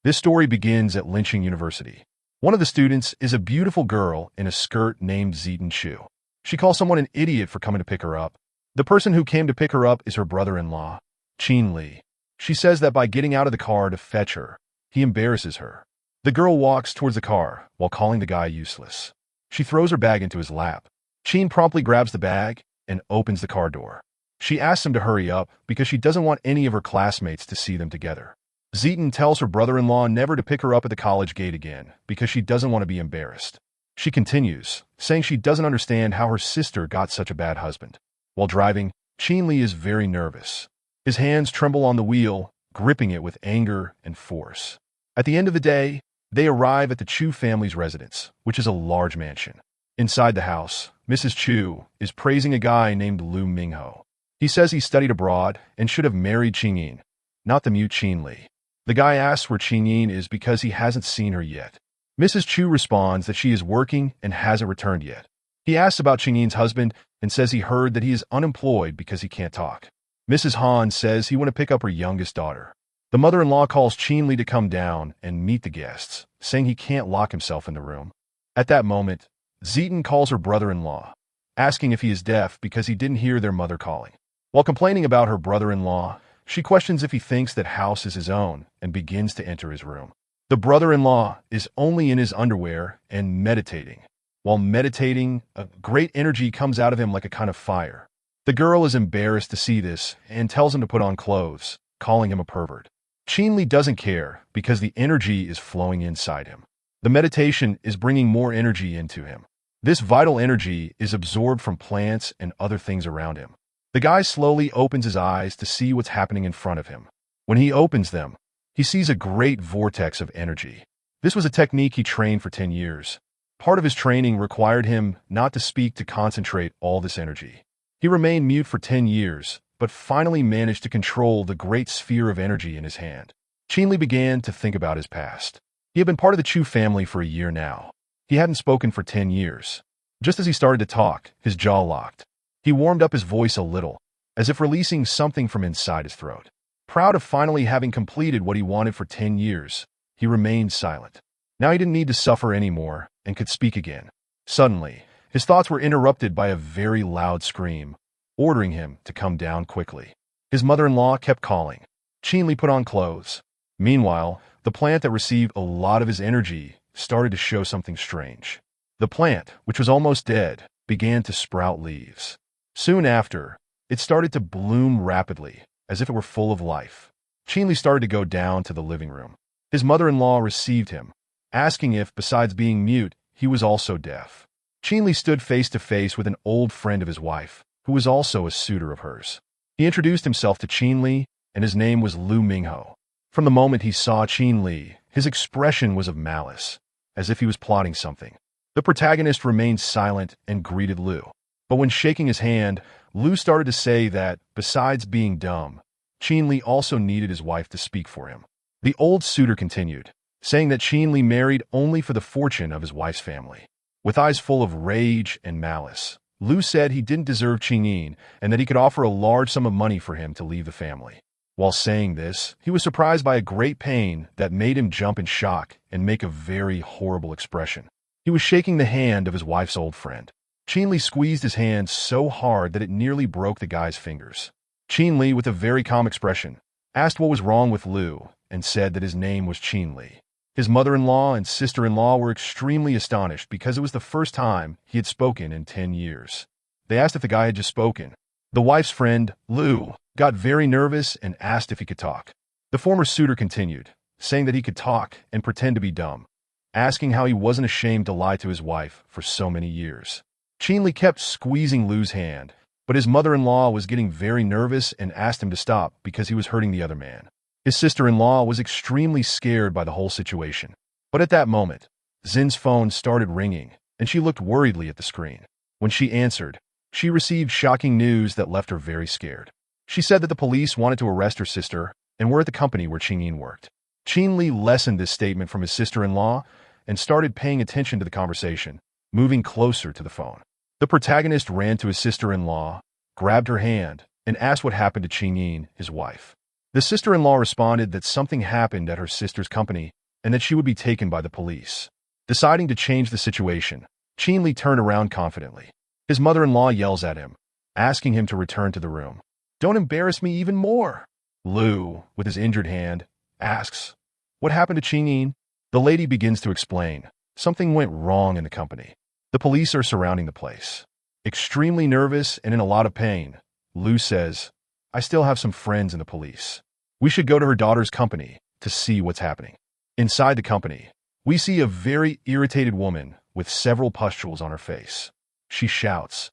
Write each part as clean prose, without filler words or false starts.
This story begins at Lynching University. One of the students is a beautiful girl in a skirt named Zitan Chu. She calls someone an idiot for coming to pick her up. The person who came to pick her up is her brother-in-law, Chin Li. She says that by getting out of the car to fetch her, he embarrasses her. The girl walks towards the car while calling the guy useless. She throws her bag into his lap. Chin promptly grabs the bag and opens the car door. She asks him to hurry up because she doesn't want any of her classmates to see them together. Zitan tells her brother-in-law never to pick her up at the college gate again because she doesn't want to be embarrassed. She continues, saying she doesn't understand how her sister got such a bad husband. While driving, Chin Li is very nervous. His hands tremble on the wheel, gripping it with anger and force. At the end of the day, they arrive at the Chu family's residence, which is a large mansion. Inside the house, Mrs. Chu is praising a guy named Lu Mingho. He says he studied abroad and should have married Qingyin, not the mute Chin Li. The guy asks where Qingyin is because he hasn't seen her yet. Mrs. Chu responds that she is working and hasn't returned yet. He asks about Qingyin's husband and says he heard that he is unemployed because he can't talk. Mrs. Han says he want to pick up her youngest daughter. The mother-in-law calls Chin Li to come down and meet the guests, saying he can't lock himself in the room. At that moment, Zitan calls her brother-in-law, asking if he is deaf because he didn't hear their mother calling. While complaining about her brother-in-law, she questions if he thinks that house is his own and begins to enter his room. The brother-in-law is only in his underwear and meditating. While meditating, a great energy comes out of him like a kind of fire. The girl is embarrassed to see this and tells him to put on clothes, calling him a pervert. Chin Li doesn't care because the energy is flowing inside him. The meditation is bringing more energy into him. This vital energy is absorbed from plants and other things around him. The guy slowly opens his eyes to see what's happening in front of him. When he opens them, he sees a great vortex of energy. This was a technique he trained for 10 years. Part of his training required him not to speak to concentrate all this energy. He remained mute for 10 years, but finally managed to control the great sphere of energy in his hand. Chin Li began to think about his past. He had been part of the Chu family for a year now. He hadn't spoken for 10 years. Just as he started to talk, his jaw locked. He warmed up his voice a little, as if releasing something from inside his throat. Proud of finally having completed what he wanted for 10 years, he remained silent. Now he didn't need to suffer anymore and could speak again. Suddenly, his thoughts were interrupted by a very loud scream, ordering him to come down quickly. His mother-in-law kept calling. Chin Li put on clothes. Meanwhile, the plant that received a lot of his energy started to show something strange. The plant, which was almost dead, began to sprout leaves. Soon after, it started to bloom rapidly, as if it were full of life. Chin Li started to go down to the living room. His mother-in-law received him, asking if, besides being mute, he was also deaf. Chin Li stood face to face with an old friend of his wife, who was also a suitor of hers. He introduced himself to Chin Li, and his name was Lu Mingho. From the moment he saw Chin Li, his expression was of malice, as if he was plotting something. The protagonist remained silent and greeted Lu. But when shaking his hand, Lu started to say that, besides being dumb, Chin Li also needed his wife to speak for him. The old suitor continued, saying that Chin Li married only for the fortune of his wife's family. With eyes full of rage and malice, Lu said he didn't deserve Qingyin and that he could offer a large sum of money for him to leave the family. While saying this, he was surprised by a great pain that made him jump in shock and make a very horrible expression. He was shaking the hand of his wife's old friend. Chin Li squeezed his hand so hard that it nearly broke the guy's fingers. Chin Li, with a very calm expression, asked what was wrong with Lu and said that his name was Chin Li. His mother-in-law and sister-in-law were extremely astonished because it was the first time he had spoken in 10 years. They asked if the guy had just spoken. The wife's friend, Lu, got very nervous and asked if he could talk. The former suitor continued, saying that he could talk and pretend to be dumb, asking how he wasn't ashamed to lie to his wife for so many years. Chin Li kept squeezing Lu's hand, but his mother-in-law was getting very nervous and asked him to stop because he was hurting the other man. His sister-in-law was extremely scared by the whole situation. But at that moment, Zin's phone started ringing, and she looked worriedly at the screen. When she answered, she received shocking news that left her very scared. She said that the police wanted to arrest her sister and were at the company where Qingyin worked. Chin Li lessened this statement from his sister-in-law and started paying attention to the conversation, moving closer to the phone. The protagonist ran to his sister-in-law, grabbed her hand, and asked what happened to Qingyin, his wife. The sister-in-law responded that something happened at her sister's company and that she would be taken by the police. Deciding to change the situation, Qinli turned around confidently. His mother-in-law yells at him, asking him to return to the room. "Don't embarrass me even more." Lu, with his injured hand, asks, "What happened to Qingyin?" The lady begins to explain. Something went wrong in the company. The police are surrounding the place. Extremely nervous and in a lot of pain, Lu says, "I still have some friends in the police. We should go to her daughter's company to see what's happening." Inside the company, we see a very irritated woman with several pustules on her face. She shouts,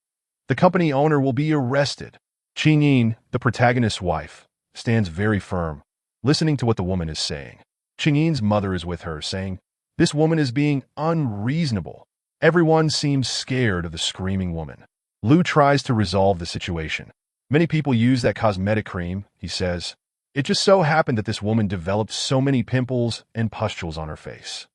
"The company owner will be arrested." Qingyin, the protagonist's wife, stands very firm, listening to what the woman is saying. Qingyin's mother is with her, saying, "This woman is being unreasonable." Everyone seems scared of the screaming woman. Lu tries to resolve the situation. "Many people use that cosmetic cream," he says. "It just so happened that this woman developed so many pimples and pustules on her face.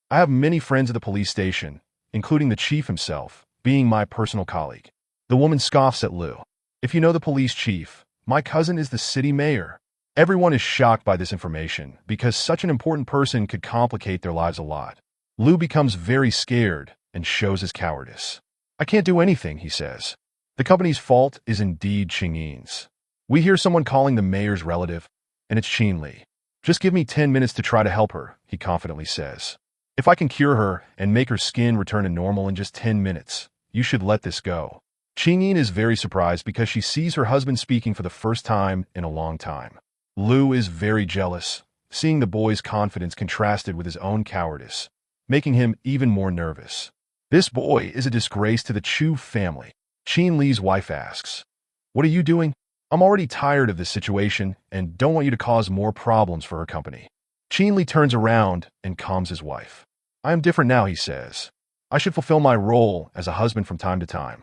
I have many friends at the police station, including the chief himself, being my personal colleague." The woman scoffs at Lu. "If you know the police chief, my cousin is the city mayor." Everyone is shocked by this information because such an important person could complicate their lives a lot. Lu becomes very scared and shows his cowardice. "I can't do anything," he says. The company's fault is indeed Qingyin's. We hear someone calling the mayor's relative, and it's Qinli. "Just give me 10 minutes to try to help her," he confidently says. "If I can cure her and make her skin return to normal in just 10 minutes, you should let this go." Qingyin is very surprised because she sees her husband speaking for the first time in a long time. Lu is very jealous, seeing the boy's confidence contrasted with his own cowardice, making him even more nervous. "This boy is a disgrace to the Chu family." Qin Li's wife asks, "What are you doing?" "I'm already tired of this situation and don't want you to cause more problems for her company." Qin Li turns around and calms his wife. "I am different now," he says. "I should fulfill my role as a husband from time to time."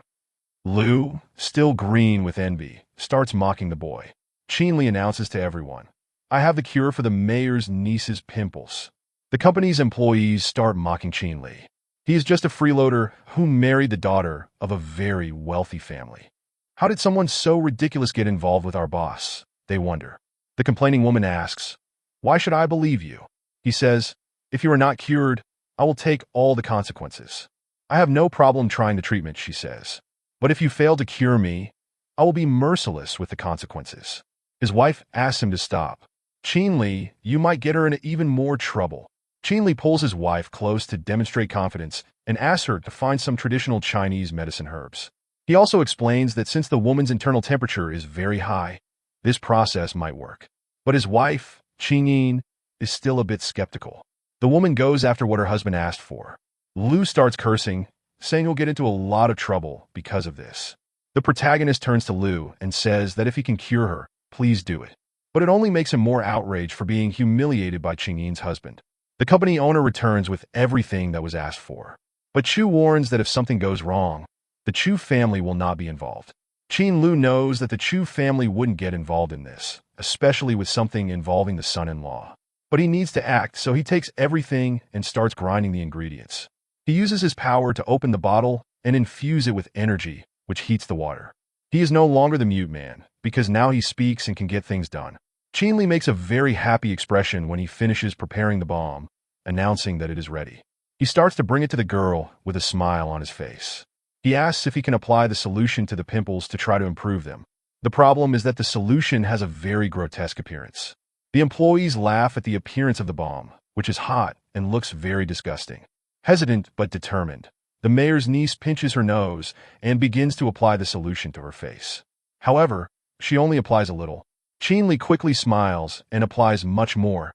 Lu, still green with envy, starts mocking the boy. Qin Li announces to everyone, "I have the cure for the mayor's niece's pimples." The company's employees start mocking Qin Li. He is just a freeloader who married the daughter of a very wealthy family. "How did someone so ridiculous get involved with our boss?" they wonder. The complaining woman asks, "Why should I believe you?" He says, "If you are not cured, I will take all the consequences." "I have no problem trying the treatment," she says. "But if you fail to cure me, I will be merciless with the consequences." His wife asks him to stop. "Qin Li, you might get her in even more trouble." Qin Li pulls his wife close to demonstrate confidence and asks her to find some traditional Chinese medicine herbs. He also explains that since the woman's internal temperature is very high, this process might work. But his wife, Qingyin, is still a bit skeptical. The woman goes after what her husband asked for. Lu starts cursing, saying he'll get into a lot of trouble because of this. The protagonist turns to Lu and says that if he can cure her, please do it. But it only makes him more outraged for being humiliated by Qingyin's husband. The company owner returns with everything that was asked for. But Chu warns that if something goes wrong, the Chu family will not be involved. Qin Lu knows that the Chu family wouldn't get involved in this, especially with something involving the son-in-law. But he needs to act, so he takes everything and starts grinding the ingredients. He uses his power to open the bottle and infuse it with energy, which heats the water. He is no longer the mute man, because now he speaks and can get things done. Qin Li makes a very happy expression when he finishes preparing the bomb, announcing that it is ready. He starts to bring it to the girl with a smile on his face. He asks if he can apply the solution to the pimples to try to improve them. The problem is that the solution has a very grotesque appearance. The employees laugh at the appearance of the bomb, which is hot and looks very disgusting. Hesitant but determined, the mayor's niece pinches her nose and begins to apply the solution to her face. However, she only applies a little. Qin Li quickly smiles and applies much more,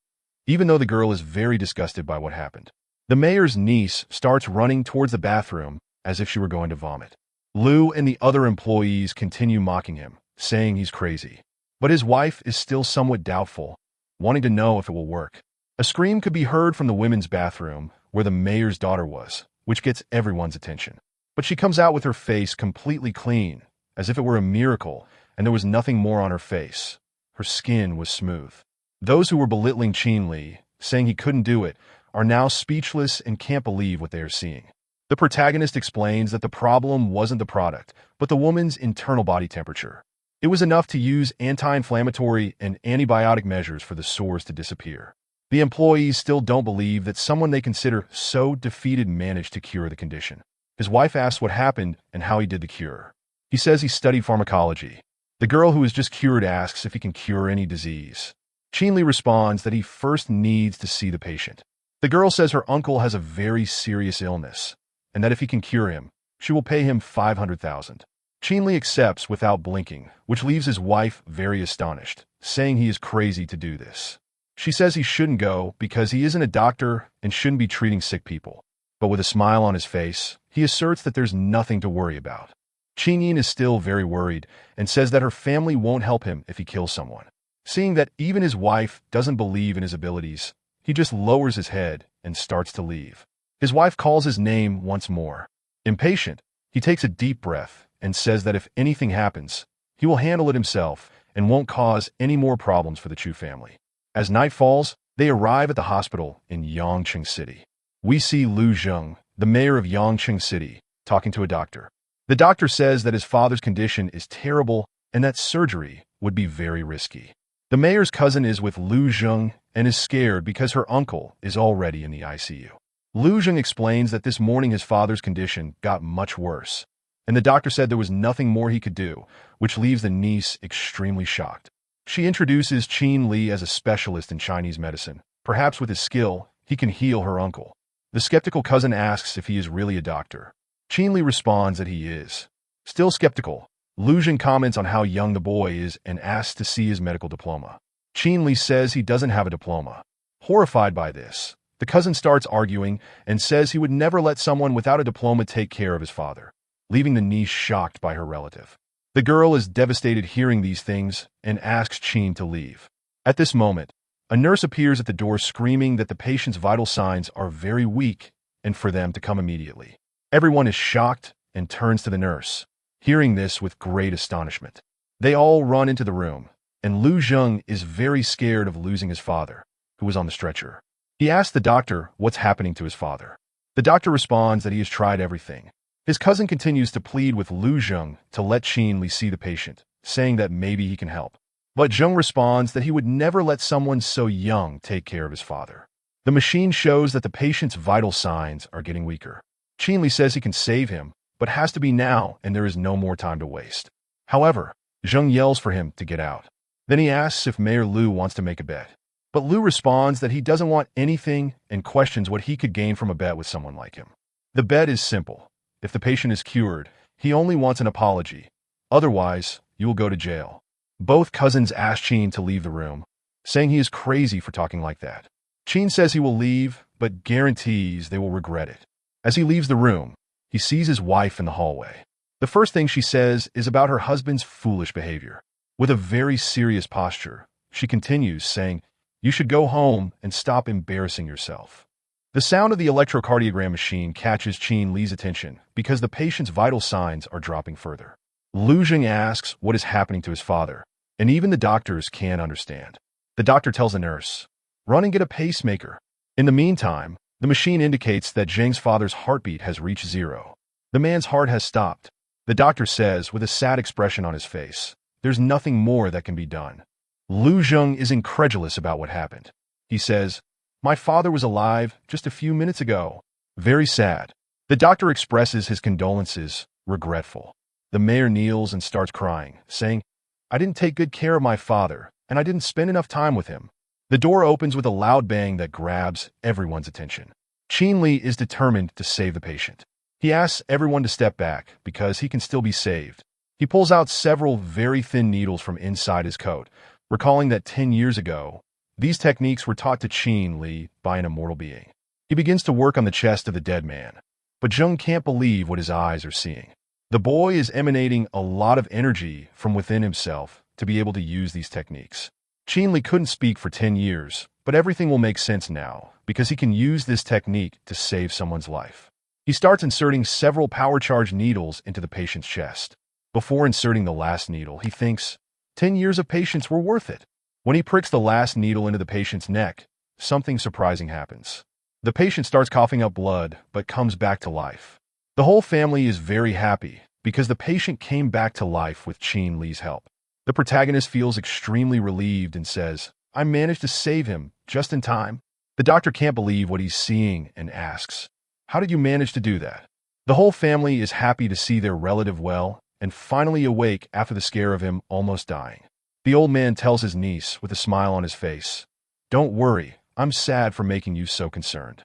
even though the girl is very disgusted by what happened. The mayor's niece starts running towards the bathroom as if she were going to vomit. Lu and the other employees continue mocking him, saying he's crazy. But his wife is still somewhat doubtful, wanting to know if it will work. A scream could be heard from the women's bathroom where the mayor's daughter was, which gets everyone's attention. But she comes out with her face completely clean, as if it were a miracle, and there was nothing more on her face. Her skin was smooth. Those who were belittling Qin Li, saying he couldn't do it, are now speechless and can't believe what they are seeing. The protagonist explains that the problem wasn't the product, but the woman's internal body temperature. It was enough to use anti-inflammatory and antibiotic measures for the sores to disappear. The employees still don't believe that someone they consider so defeated managed to cure the condition. His wife asks what happened and how he did the cure. He says he studied pharmacology. The girl who is just cured asks if he can cure any disease. Qinli responds that he first needs to see the patient. The girl says her uncle has a very serious illness, and that if he can cure him, she will pay him 500,000. Qinli accepts without blinking, which leaves his wife very astonished, saying he is crazy to do this. She says he shouldn't go because he isn't a doctor and shouldn't be treating sick people. But with a smile on his face, he asserts that there's nothing to worry about. Qinyin is still very worried and says that her family won't help him if he kills someone. Seeing that even his wife doesn't believe in his abilities, he just lowers his head and starts to leave. His wife calls his name once more. Impatient, he takes a deep breath and says that if anything happens, he will handle it himself and won't cause any more problems for the Chu family. As night falls, they arrive at the hospital in Yangqing City. We see Lu Zheng, the mayor of Yangqing City, talking to a doctor. The doctor says that his father's condition is terrible and that surgery would be very risky. The mayor's cousin is with Lu Zheng and is scared because her uncle is already in the ICU. Lu Zheng explains that this morning his father's condition got much worse, and the doctor said there was nothing more he could do, which leaves the niece extremely shocked. She introduces Qin Li as a specialist in Chinese medicine. Perhaps with his skill, he can heal her uncle. The skeptical cousin asks if he is really a doctor. Qin Li responds that he is. Still skeptical, Lu Zheng comments on how young the boy is and asks to see his medical diploma. Qin Li says he doesn't have a diploma. Horrified by this, the cousin starts arguing and says he would never let someone without a diploma take care of his father, leaving the niece shocked by her relative. The girl is devastated hearing these things and asks Qin to leave. At this moment, a nurse appears at the door screaming that the patient's vital signs are very weak and for them to come immediately. Everyone is shocked and turns to the nurse, hearing this with great astonishment. They all run into the room, and Lu Zheng is very scared of losing his father, who was on the stretcher. He asks the doctor what's happening to his father. The doctor responds that he has tried everything. His cousin continues to plead with Lu Zheng to let Qin Li see the patient, saying that maybe he can help. But Zheng responds that he would never let someone so young take care of his father. The machine shows that the patient's vital signs are getting weaker. Qin Li says he can save him, but has to be now and there is no more time to waste. However, Zheng yells for him to get out. Then he asks if Mayor Lu wants to make a bet. But Lu responds that he doesn't want anything and questions what he could gain from a bet with someone like him. The bet is simple. If the patient is cured, he only wants an apology. Otherwise, you will go to jail. Both cousins ask Qin to leave the room, saying he is crazy for talking like that. Qin says he will leave, but guarantees they will regret it. As he leaves the room, he sees his wife in the hallway. The first thing she says is about her husband's foolish behavior. With a very serious posture, she continues, saying, "You should go home and stop embarrassing yourself." The sound of the electrocardiogram machine catches Qin Li's attention because the patient's vital signs are dropping further. Lu Zheng asks what is happening to his father, and even the doctors can't understand. The doctor tells the nurse, "Run and get a pacemaker." In the meantime, the machine indicates that Zheng's father's heartbeat has reached 0. The man's heart has stopped. The doctor says with a sad expression on his face, "There's nothing more that can be done." Lu Zheng is incredulous about what happened. He says, "My father was alive just a few minutes ago." Very sad. The doctor expresses his condolences, regretful. The mayor kneels and starts crying, saying, "I didn't take good care of my father, and I didn't spend enough time with him." The door opens with a loud bang that grabs everyone's attention. Qin Li is determined to save the patient. He asks everyone to step back because he can still be saved. He pulls out several very thin needles from inside his coat, recalling that 10 years ago, these techniques were taught to Qin Li by an immortal being. He begins to work on the chest of the dead man, but Zheng can't believe what his eyes are seeing. The boy is emanating a lot of energy from within himself to be able to use these techniques. Qin Li couldn't speak for 10 years, but everything will make sense now because he can use this technique to save someone's life. He starts inserting several power-charged needles into the patient's chest. Before inserting the last needle, he thinks, 10 years of patience were worth it. When he pricks the last needle into the patient's neck, something surprising happens. The patient starts coughing up blood, but comes back to life. The whole family is very happy because the patient came back to life with Qin Li's help. The protagonist feels extremely relieved and says, I managed to save him just in time. The doctor can't believe what he's seeing and asks, how did you manage to do that? The whole family is happy to see their relative well and finally awake after the scare of him almost dying. The old man tells his niece with a smile on his face, don't worry, I'm sad for making you so concerned.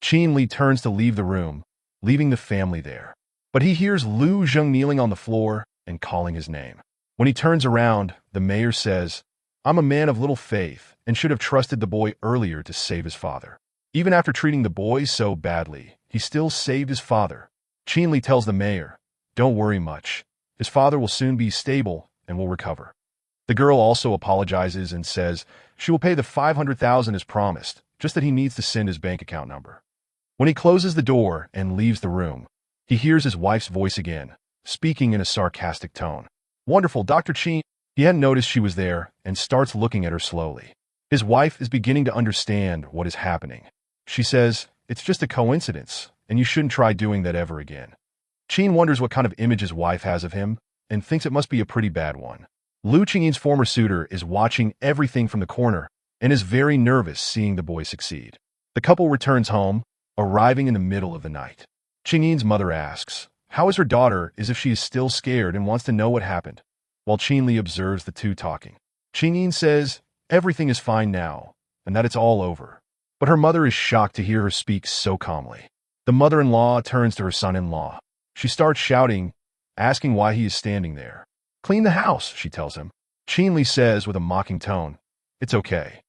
Qin Li turns to leave the room, leaving the family there. But he hears Lu Zheng kneeling on the floor and calling his name. When he turns around, the mayor says, I'm a man of little faith and should have trusted the boy earlier to save his father. Even after treating the boy so badly, he still saved his father. Qin Li tells the mayor, don't worry much. His father will soon be stable and will recover. The girl also apologizes and says she will pay the 500,000 as promised, just that he needs to send his bank account number. When he closes the door and leaves the room, he hears his wife's voice again, speaking in a sarcastic tone. Wonderful, Dr. Qin. He hadn't noticed she was there and starts looking at her slowly. His wife is beginning to understand what is happening. She says, it's just a coincidence, and you shouldn't try doing that ever again. Qin wonders what kind of image his wife has of him and thinks it must be a pretty bad one. Lu Qingyin's former suitor is watching everything from the corner and is very nervous seeing the boy succeed. The couple returns home, arriving in the middle of the night. Qingyin's mother asks, how is her daughter, as if she is still scared and wants to know what happened, while Qin Li observes the two talking. Qingying says, everything is fine now, and that it's all over. But her mother is shocked to hear her speak so calmly. The mother-in-law turns to her son-in-law. She starts shouting, asking why he is standing there. Clean the house, she tells him. Qin Li says with a mocking tone, it's okay.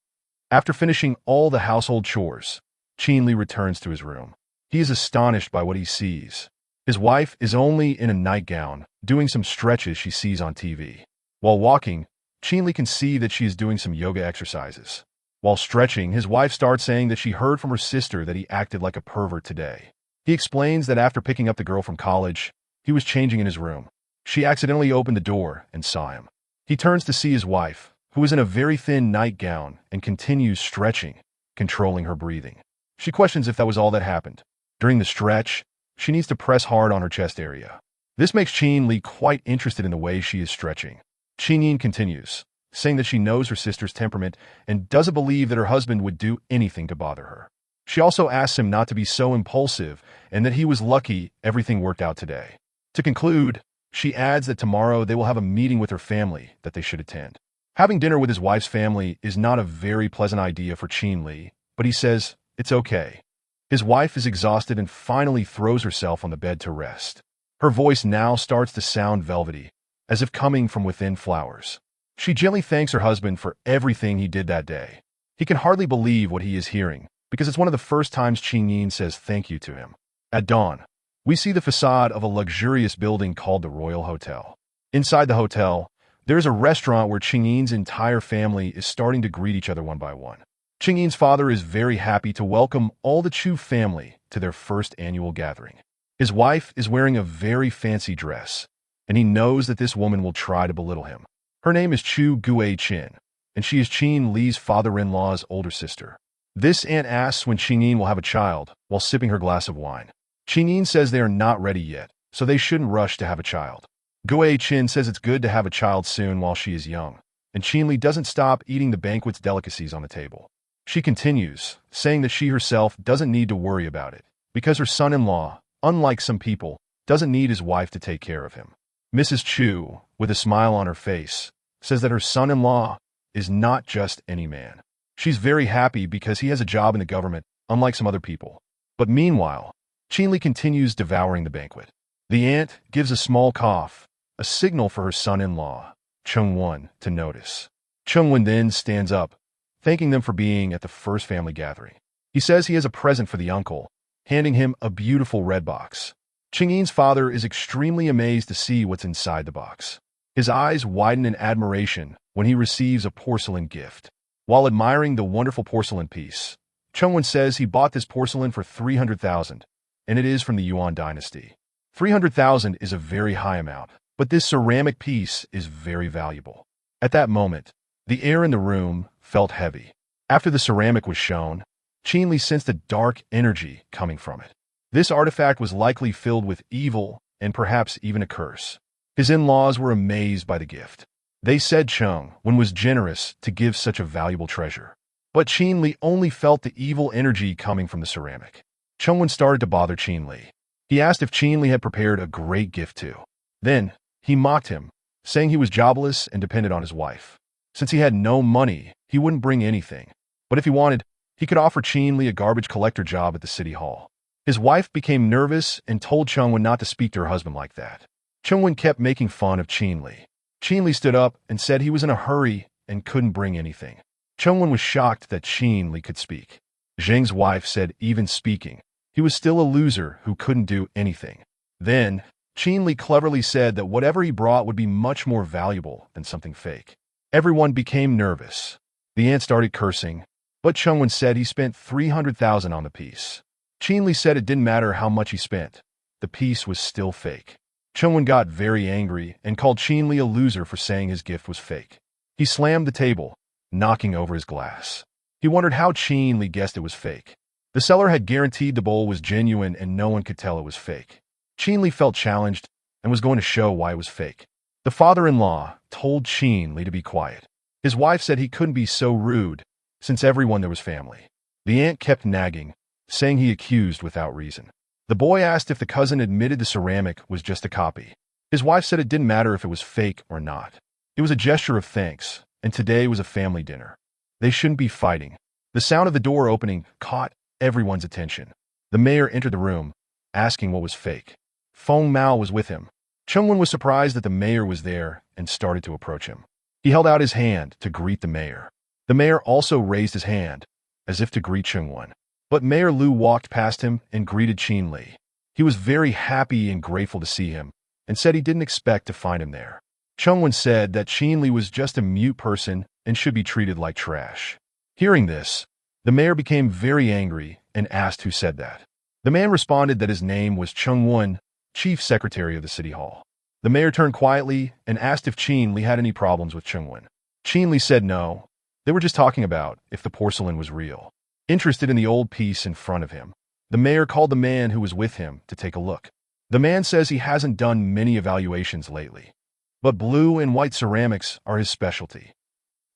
After finishing all the household chores, Qin Li returns to his room. He is astonished by what he sees. His wife is only in a nightgown, doing some stretches she sees on TV. While walking, Qin Li can see that she is doing some yoga exercises. While stretching, his wife starts saying that she heard from her sister that he acted like a pervert today. He explains that after picking up the girl from college, he was changing in his room. She accidentally opened the door and saw him. He turns to see his wife, who is in a very thin nightgown, and continues stretching, controlling her breathing. She questions if that was all that happened. During the stretch, she needs to press hard on her chest area. This makes Qin Li quite interested in the way she is stretching. Qinyin continues, saying that she knows her sister's temperament and doesn't believe that her husband would do anything to bother her. She also asks him not to be so impulsive and that he was lucky everything worked out today. To conclude, she adds that tomorrow they will have a meeting with her family that they should attend. Having dinner with his wife's family is not a very pleasant idea for Qin Li, but he says it's okay. His wife is exhausted and finally throws herself on the bed to rest. Her voice now starts to sound velvety, as if coming from within flowers. She gently thanks her husband for everything he did that day. He can hardly believe what he is hearing, because it's one of the first times Qinyin says thank you to him. At dawn, we see the facade of a luxurious building called the Royal Hotel. Inside the hotel, there is a restaurant where Qingyin's entire family is starting to greet each other one by one. Qingyin's father is very happy to welcome all the Chu family to their first annual gathering. His wife is wearing a very fancy dress, and he knows that this woman will try to belittle him. Her name is Chu Guei-Chin, and she is Qin Li's father-in-law's older sister. This aunt asks when Qinyin will have a child while sipping her glass of wine. Qinyin says they are not ready yet, so they shouldn't rush to have a child. Guei-Chin says it's good to have a child soon while she is young, and Qin Li doesn't stop eating the banquet's delicacies on the table. She continues, saying that she herself doesn't need to worry about it, because her son-in-law, unlike some people, doesn't need his wife to take care of him. Mrs. Chu, with a smile on her face, says that her son-in-law is not just any man. She's very happy because he has a job in the government, unlike some other people. But meanwhile, Qin Li continues devouring the banquet. The aunt gives a small cough, a signal for her son-in-law, Chengwen, to notice. Chengwen then stands up, thanking them for being at the first family gathering. He says he has a present for the uncle, handing him a beautiful red box. Qingyin's father is extremely amazed to see what's inside the box. His eyes widen in admiration when he receives a porcelain gift. While admiring the wonderful porcelain piece, Chengwen says he bought this porcelain for 300,000, and it is from the Yuan dynasty. 300,000 is a very high amount, but this ceramic piece is very valuable. At that moment, the air in the room felt heavy. After the ceramic was shown, Qin Li sensed a dark energy coming from it. This artifact was likely filled with evil and perhaps even a curse. His in-laws were amazed by the gift. They said Chung-won was generous to give such a valuable treasure. But Qin-li only felt the evil energy coming from the ceramic. Chung-won started to bother Qin-li. He asked if Qin-li had prepared a great gift too. Then, he mocked him, saying he was jobless and depended on his wife. Since he had no money, he wouldn't bring anything. But if he wanted, he could offer Qin-li a garbage collector job at the city hall. His wife became nervous and told Chung-won not to speak to her husband like that. Chung-won kept making fun of Qin-li. Qin-li stood up and said he was in a hurry and couldn't bring anything. Chung-won was shocked that Qin-li could speak. Zheng's wife said even speaking, he was still a loser who couldn't do anything. Then, Qin-li cleverly said that whatever he brought would be much more valuable than something fake. Everyone became nervous. The aunt started cursing, but Chung-won said he spent 300,000 on the piece. Qin-li said it didn't matter how much he spent. The piece was still fake. Chung-won got very angry and called Qin-li a loser for saying his gift was fake. He slammed the table, knocking over his glass. He wondered how Qin-li guessed it was fake. The seller had guaranteed the bowl was genuine and no one could tell it was fake. Qin-li felt challenged and was going to show why it was fake. The father-in-law told Qin-li to be quiet. His wife said he couldn't be so rude, since everyone there was family. The aunt kept nagging, saying he accused without reason. The boy asked if the cousin admitted the ceramic was just a copy. His wife said it didn't matter if it was fake or not. It was a gesture of thanks, and today was a family dinner. They shouldn't be fighting. The sound of the door opening caught everyone's attention. The mayor entered the room, asking what was fake. Feng Mao was with him. Chung-won was surprised that the mayor was there and started to approach him. He held out his hand to greet the mayor. The mayor also raised his hand, as if to greet Chung-won. But Mayor Liu walked past him and greeted Qin-li. He was very happy and grateful to see him, and said he didn't expect to find him there. Chung-won said that Qin-li was just a mute person and should be treated like trash. Hearing this, the mayor became very angry and asked who said that. The man responded that his name was Chung-won, chief secretary of the city hall. The mayor turned quietly and asked if Qin-li had any problems with Chung-won. Qin-li said no. They were just talking about if the porcelain was real. Interested in the old piece in front of him, the mayor called the man who was with him to take a look. The man says he hasn't done many evaluations lately, but blue and white ceramics are his specialty.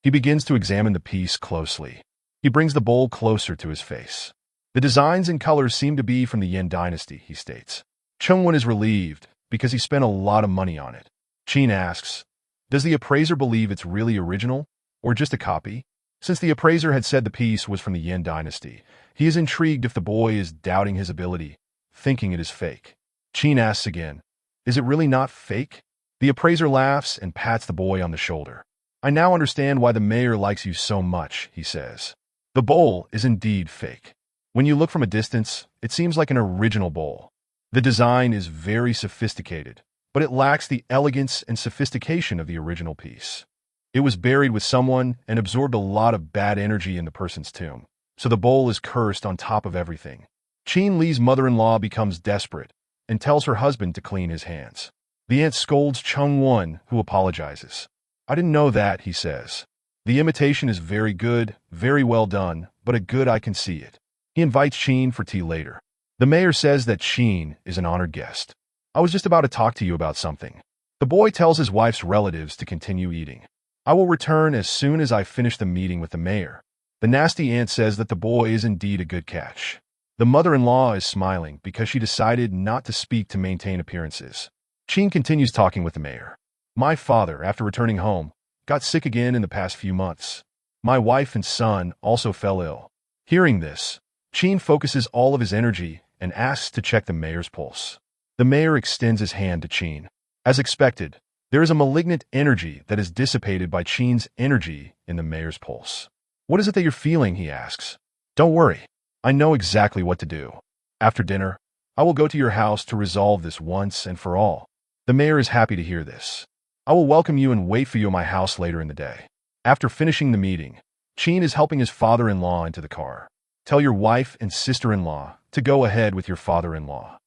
He begins to examine the piece closely. He brings the bowl closer to his face. The designs and colors seem to be from the Yin dynasty, he states. Chung-won is relieved because he spent a lot of money on it. Qin asks, does the appraiser believe it's really original or just a copy? Since the appraiser had said the piece was from the Yin dynasty, he is intrigued if the boy is doubting his ability, thinking it is fake. Qin asks again, is it really not fake? The appraiser laughs and pats the boy on the shoulder. I now understand why the mayor likes you so much, he says. The bowl is indeed fake. When you look from a distance, it seems like an original bowl. The design is very sophisticated, but it lacks the elegance and sophistication of the original piece. It was buried with someone and absorbed a lot of bad energy in the person's tomb, so the bowl is cursed on top of everything. Qin-li's mother-in-law becomes desperate and tells her husband to clean his hands. The aunt scolds Chung-won, who apologizes. I didn't know that, he says. The imitation is very good, very well done, but a good I can see it. He invites Qin for tea later. The mayor says that Qin is an honored guest. I was just about to talk to you about something. The boy tells his wife's relatives to continue eating. I will return as soon as I finish the meeting with the mayor. The nasty aunt says that the boy is indeed a good catch. The mother-in-law is smiling because she decided not to speak to maintain appearances. Qin continues talking with the mayor. My father, after returning home, got sick again in the past few months. My wife and son also fell ill. Hearing this, Qin focuses all of his energy and asks to check the mayor's pulse. The mayor extends his hand to Qin. As expected, there is a malignant energy that is dissipated by Qin's energy in the mayor's pulse. What is it that you're feeling, he asks. Don't worry, I know exactly what to do. After dinner, I will go to your house to resolve this once and for all. The mayor is happy to hear this. I will welcome you and wait for you at my house later in the day. After finishing the meeting, Qin is helping his father-in-law into the car. Tell your wife and sister-in-law to go ahead with your father-in-law.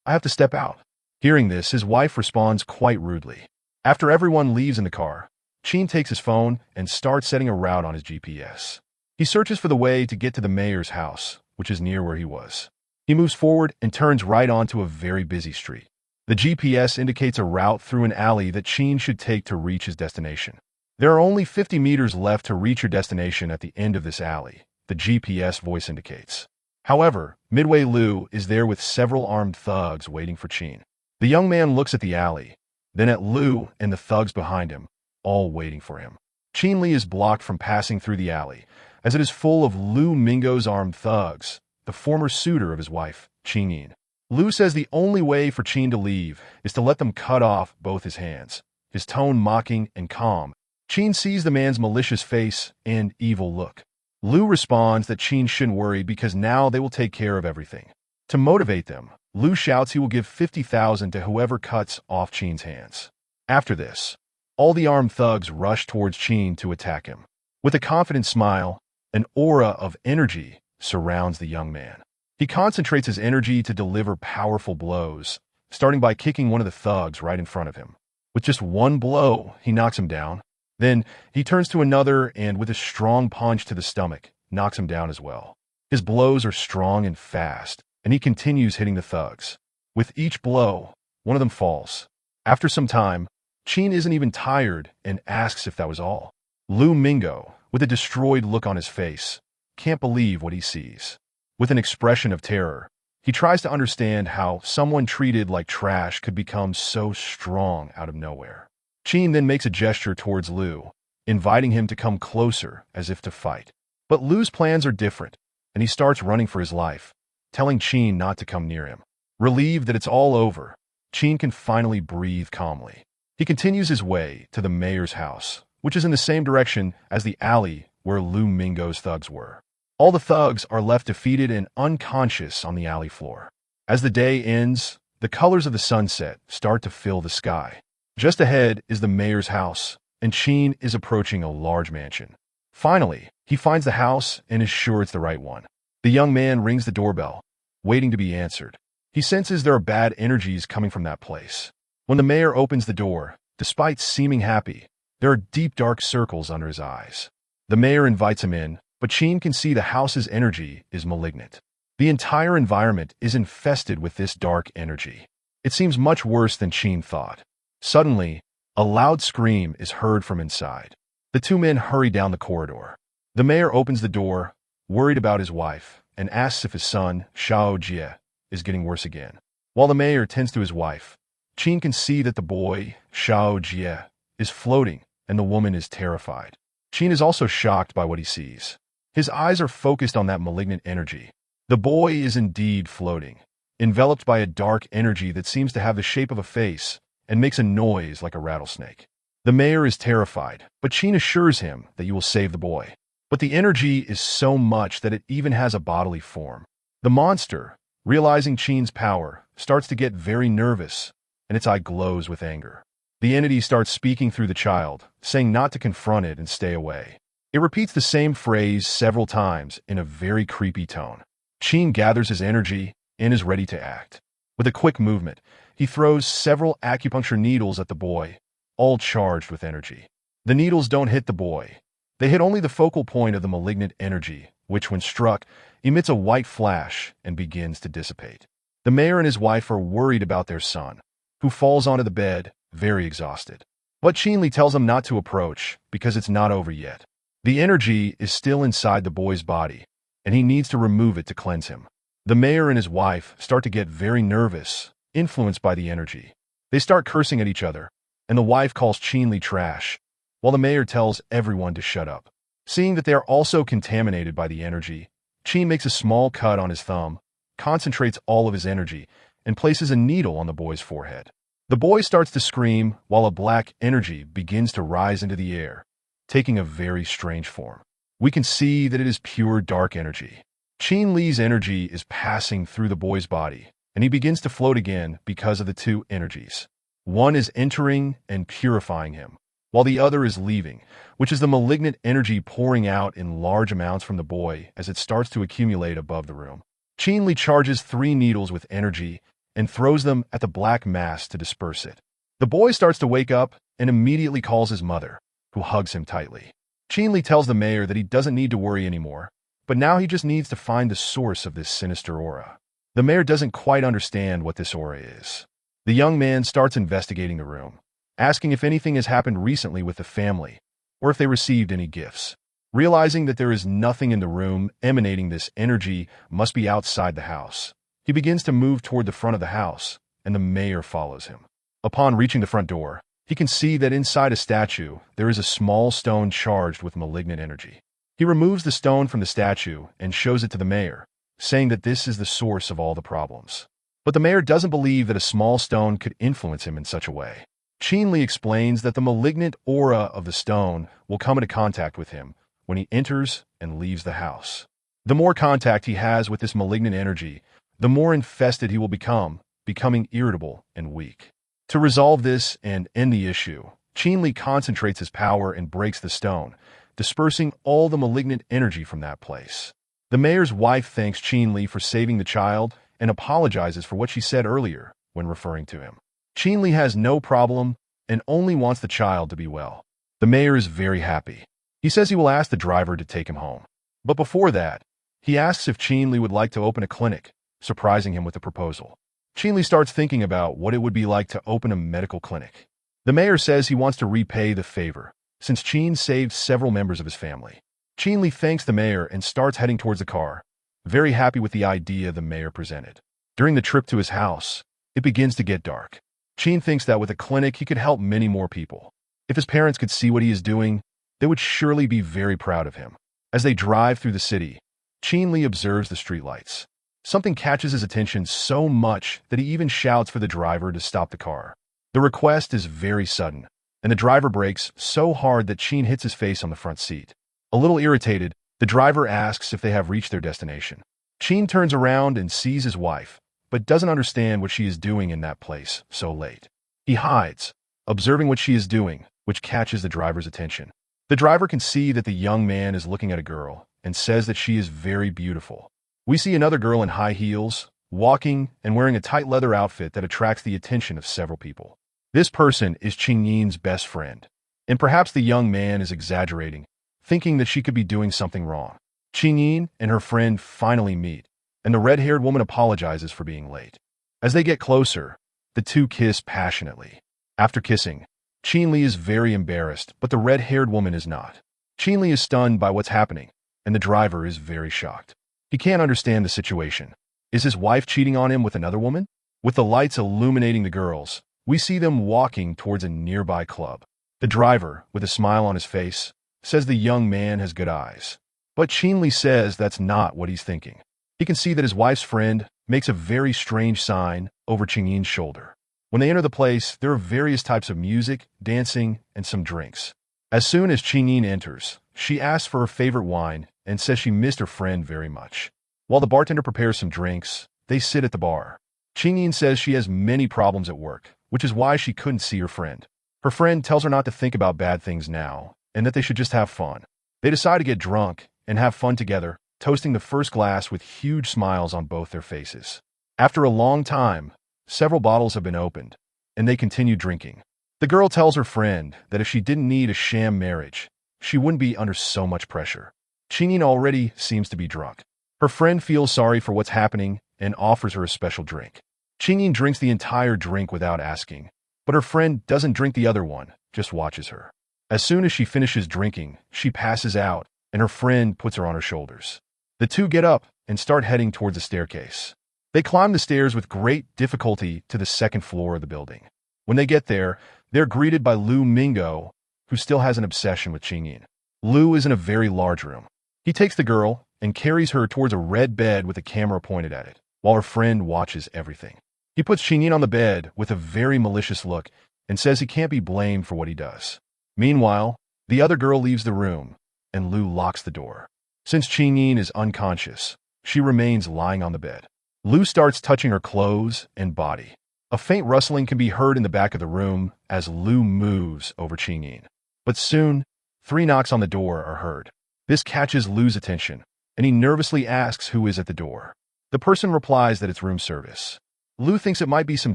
I have to step out. Hearing this, his wife responds quite rudely. After everyone leaves in the car, Qin takes his phone and starts setting a route on his GPS. He searches for the way to get to the mayor's house, which is near where he was. He moves forward and turns right onto a very busy street. The GPS indicates a route through an alley that Qin should take to reach his destination. There are only 50 meters left to reach your destination at the end of this alley, the GPS voice indicates. However, midway Lu is there with several armed thugs waiting for Qin. The young man looks at the alley, then at Lu and the thugs behind him, all waiting for him. Qin Li is blocked from passing through the alley, as it is full of Lu Mingo's armed thugs, the former suitor of his wife, Qin Yin. Lu says the only way for Qin to leave is to let them cut off both his hands, his tone mocking and calm. Qin sees the man's malicious face and evil look. Lu responds that Qin shouldn't worry because now they will take care of everything. To motivate them, Lu shouts he will give 50,000 to whoever cuts off Qin's hands. After this, all the armed thugs rush towards Qin to attack him. With a confident smile, an aura of energy surrounds the young man. He concentrates his energy to deliver powerful blows, starting by kicking one of the thugs right in front of him. With just one blow, he knocks him down. Then, he turns to another and, with a strong punch to the stomach, knocks him down as well. His blows are strong and fast, and he continues hitting the thugs. With each blow, one of them falls. After some time, Qin isn't even tired and asks if that was all. Lu Mingo, with a destroyed look on his face, can't believe what he sees. With an expression of terror, he tries to understand how someone treated like trash could become so strong out of nowhere. Qin then makes a gesture towards Lu, inviting him to come closer as if to fight. But Lu's plans are different, and he starts running for his life, telling Qin not to come near him. Relieved that it's all over, Qin can finally breathe calmly. He continues his way to the mayor's house, which is in the same direction as the alley where Lu Mingo's thugs were. All the thugs are left defeated and unconscious on the alley floor. As the day ends, the colors of the sunset start to fill the sky. Just ahead is the mayor's house, and Qin is approaching a large mansion. Finally, he finds the house and is sure it's the right one. The young man rings the doorbell, waiting to be answered. He senses there are bad energies coming from that place. When the mayor opens the door, despite seeming happy, there are deep dark circles under his eyes. The mayor invites him in, but Qin can see the house's energy is malignant. The entire environment is infested with this dark energy. It seems much worse than Qin thought. Suddenly, a loud scream is heard from inside. The two men hurry down the corridor. The mayor opens the door, worried about his wife, and asks if his son, Xiao Jie, is getting worse again. While the mayor tends to his wife, Qin can see that the boy, Xiao Jie, is floating, and the woman is terrified. Qin is also shocked by what he sees. His eyes are focused on that malignant energy. The boy is indeed floating, enveloped by a dark energy that seems to have the shape of a face and makes a noise like a rattlesnake. The mayor is terrified, but Qin assures him that you will save the boy. But the energy is so much that it even has a bodily form. The monster, realizing Qin's power, starts to get very nervous, and its eye glows with anger. The entity starts speaking through the child, saying not to confront it and stay away. It repeats the same phrase several times in a very creepy tone. Qin gathers his energy and is ready to act. With a quick movement, he throws several acupuncture needles at the boy, all charged with energy. The needles don't hit the boy. They hit only the focal point of the malignant energy, which, when struck, emits a white flash and begins to dissipate. The mayor and his wife are worried about their son, who falls onto the bed, very exhausted. But Qin Li tells him not to approach because it's not over yet. The energy is still inside the boy's body, and he needs to remove it to cleanse him. The mayor and his wife start to get very nervous, influenced by the energy. They start cursing at each other, and the wife calls Qin Li trash, while the mayor tells everyone to shut up. Seeing that they are also contaminated by the energy, Qin makes a small cut on his thumb, concentrates all of his energy, and places a needle on the boy's forehead. The boy starts to scream while a black energy begins to rise into the air, taking a very strange form. We can see that it is pure dark energy. Qin Li's energy is passing through the boy's body, and he begins to float again because of the two energies. One is entering and purifying him, while the other is leaving, which is the malignant energy pouring out in large amounts from the boy as it starts to accumulate above the room. Qin Li charges 3 needles with energy and throws them at the black mass to disperse it. The boy starts to wake up and immediately calls his mother, who hugs him tightly. Qin Li tells the mayor that he doesn't need to worry anymore, but now he just needs to find the source of this sinister aura. The mayor doesn't quite understand what this aura is. The young man starts investigating the room, asking if anything has happened recently with the family, or if they received any gifts. Realizing that there is nothing in the room emanating this energy must be outside the house, he begins to move toward the front of the house, and the mayor follows him. Upon reaching the front door, he can see that inside a statue there is a small stone charged with malignant energy. He removes the stone from the statue and shows it to the mayor, saying that this is the source of all the problems. But the mayor doesn't believe that a small stone could influence him in such a way. Qinli explains that the malignant aura of the stone will come into contact with him when he enters and leaves the house. The more contact he has with this malignant energy, the more infested he will become, becoming irritable and weak. To resolve this and end the issue, Qinli concentrates his power and breaks the stone, dispersing all the malignant energy from that place. The mayor's wife thanks Qinli for saving the child and apologizes for what she said earlier when referring to him. Qinli has no problem and only wants the child to be well. The mayor is very happy. He says he will ask the driver to take him home. But before that, he asks if Qinli would like to open a clinic, surprising him with a proposal. Qinli starts thinking about what it would be like to open a medical clinic. The mayor says he wants to repay the favor, since Qin saved several members of his family. Qinli thanks the mayor and starts heading towards the car, very happy with the idea the mayor presented. During the trip to his house, it begins to get dark. Qin thinks that with a clinic he could help many more people. If his parents could see what he is doing, they would surely be very proud of him. As they drive through the city, Qinli observes the streetlights. Something catches his attention so much that he even shouts for the driver to stop the car. The request is very sudden, and the driver brakes so hard that Qin hits his face on the front seat. A little irritated, the driver asks if they have reached their destination. Qin turns around and sees his wife, but doesn't understand what she is doing in that place so late. He hides, observing what she is doing, which catches the driver's attention. The driver can see that the young man is looking at a girl and says that she is very beautiful. We see another girl in high heels, walking and wearing a tight leather outfit that attracts the attention of several people. This person is Qingyin's best friend, and perhaps the young man is exaggerating, thinking that she could be doing something wrong. Qingyin and her friend finally meet, and the red-haired woman apologizes for being late. As they get closer, the two kiss passionately. After kissing, Qinli is very embarrassed, but the red-haired woman is not. Qinli is stunned by what's happening, and the driver is very shocked. He can't understand the situation. Is his wife cheating on him with another woman? With the lights illuminating the girls, we see them walking towards a nearby club. The driver, with a smile on his face, says the young man has good eyes. But Qinli says that's not what he's thinking. He can see that his wife's friend makes a very strange sign over Qingyin's shoulder. When they enter the place, there are various types of music, dancing, and some drinks. As soon as Qingyin enters, she asks for her favorite wine and says she missed her friend very much. While the bartender prepares some drinks, they sit at the bar. Qingyin says she has many problems at work, which is why she couldn't see her friend. Her friend tells her not to think about bad things now, and that they should just have fun. They decide to get drunk and have fun together, toasting the first glass with huge smiles on both their faces. After a long time, several bottles have been opened, and they continue drinking. The girl tells her friend that if she didn't need a sham marriage, she wouldn't be under so much pressure. Qingyin already seems to be drunk. Her friend feels sorry for what's happening and offers her a special drink. Qingyin drinks the entire drink without asking, but her friend doesn't drink the other one, just watches her. As soon as she finishes drinking, she passes out, and her friend puts her on her shoulders. The two get up and start heading towards the staircase. They climb the stairs with great difficulty to the second floor of the building. When they get there, they're greeted by Lu Mingo, who still has an obsession with Qingyin. Lu is in a very large room. He takes the girl and carries her towards a red bed with a camera pointed at it, while her friend watches everything. He puts Qingyin on the bed with a very malicious look and says he can't be blamed for what he does. Meanwhile, the other girl leaves the room, and Lu locks the door. Since Qingyin is unconscious, she remains lying on the bed. Lu starts touching her clothes and body. A faint rustling can be heard in the back of the room as Lu moves over Qingyin. But soon, 3 knocks on the door are heard. This catches Lu's attention, and he nervously asks who is at the door. The person replies that it's room service. Lu thinks it might be some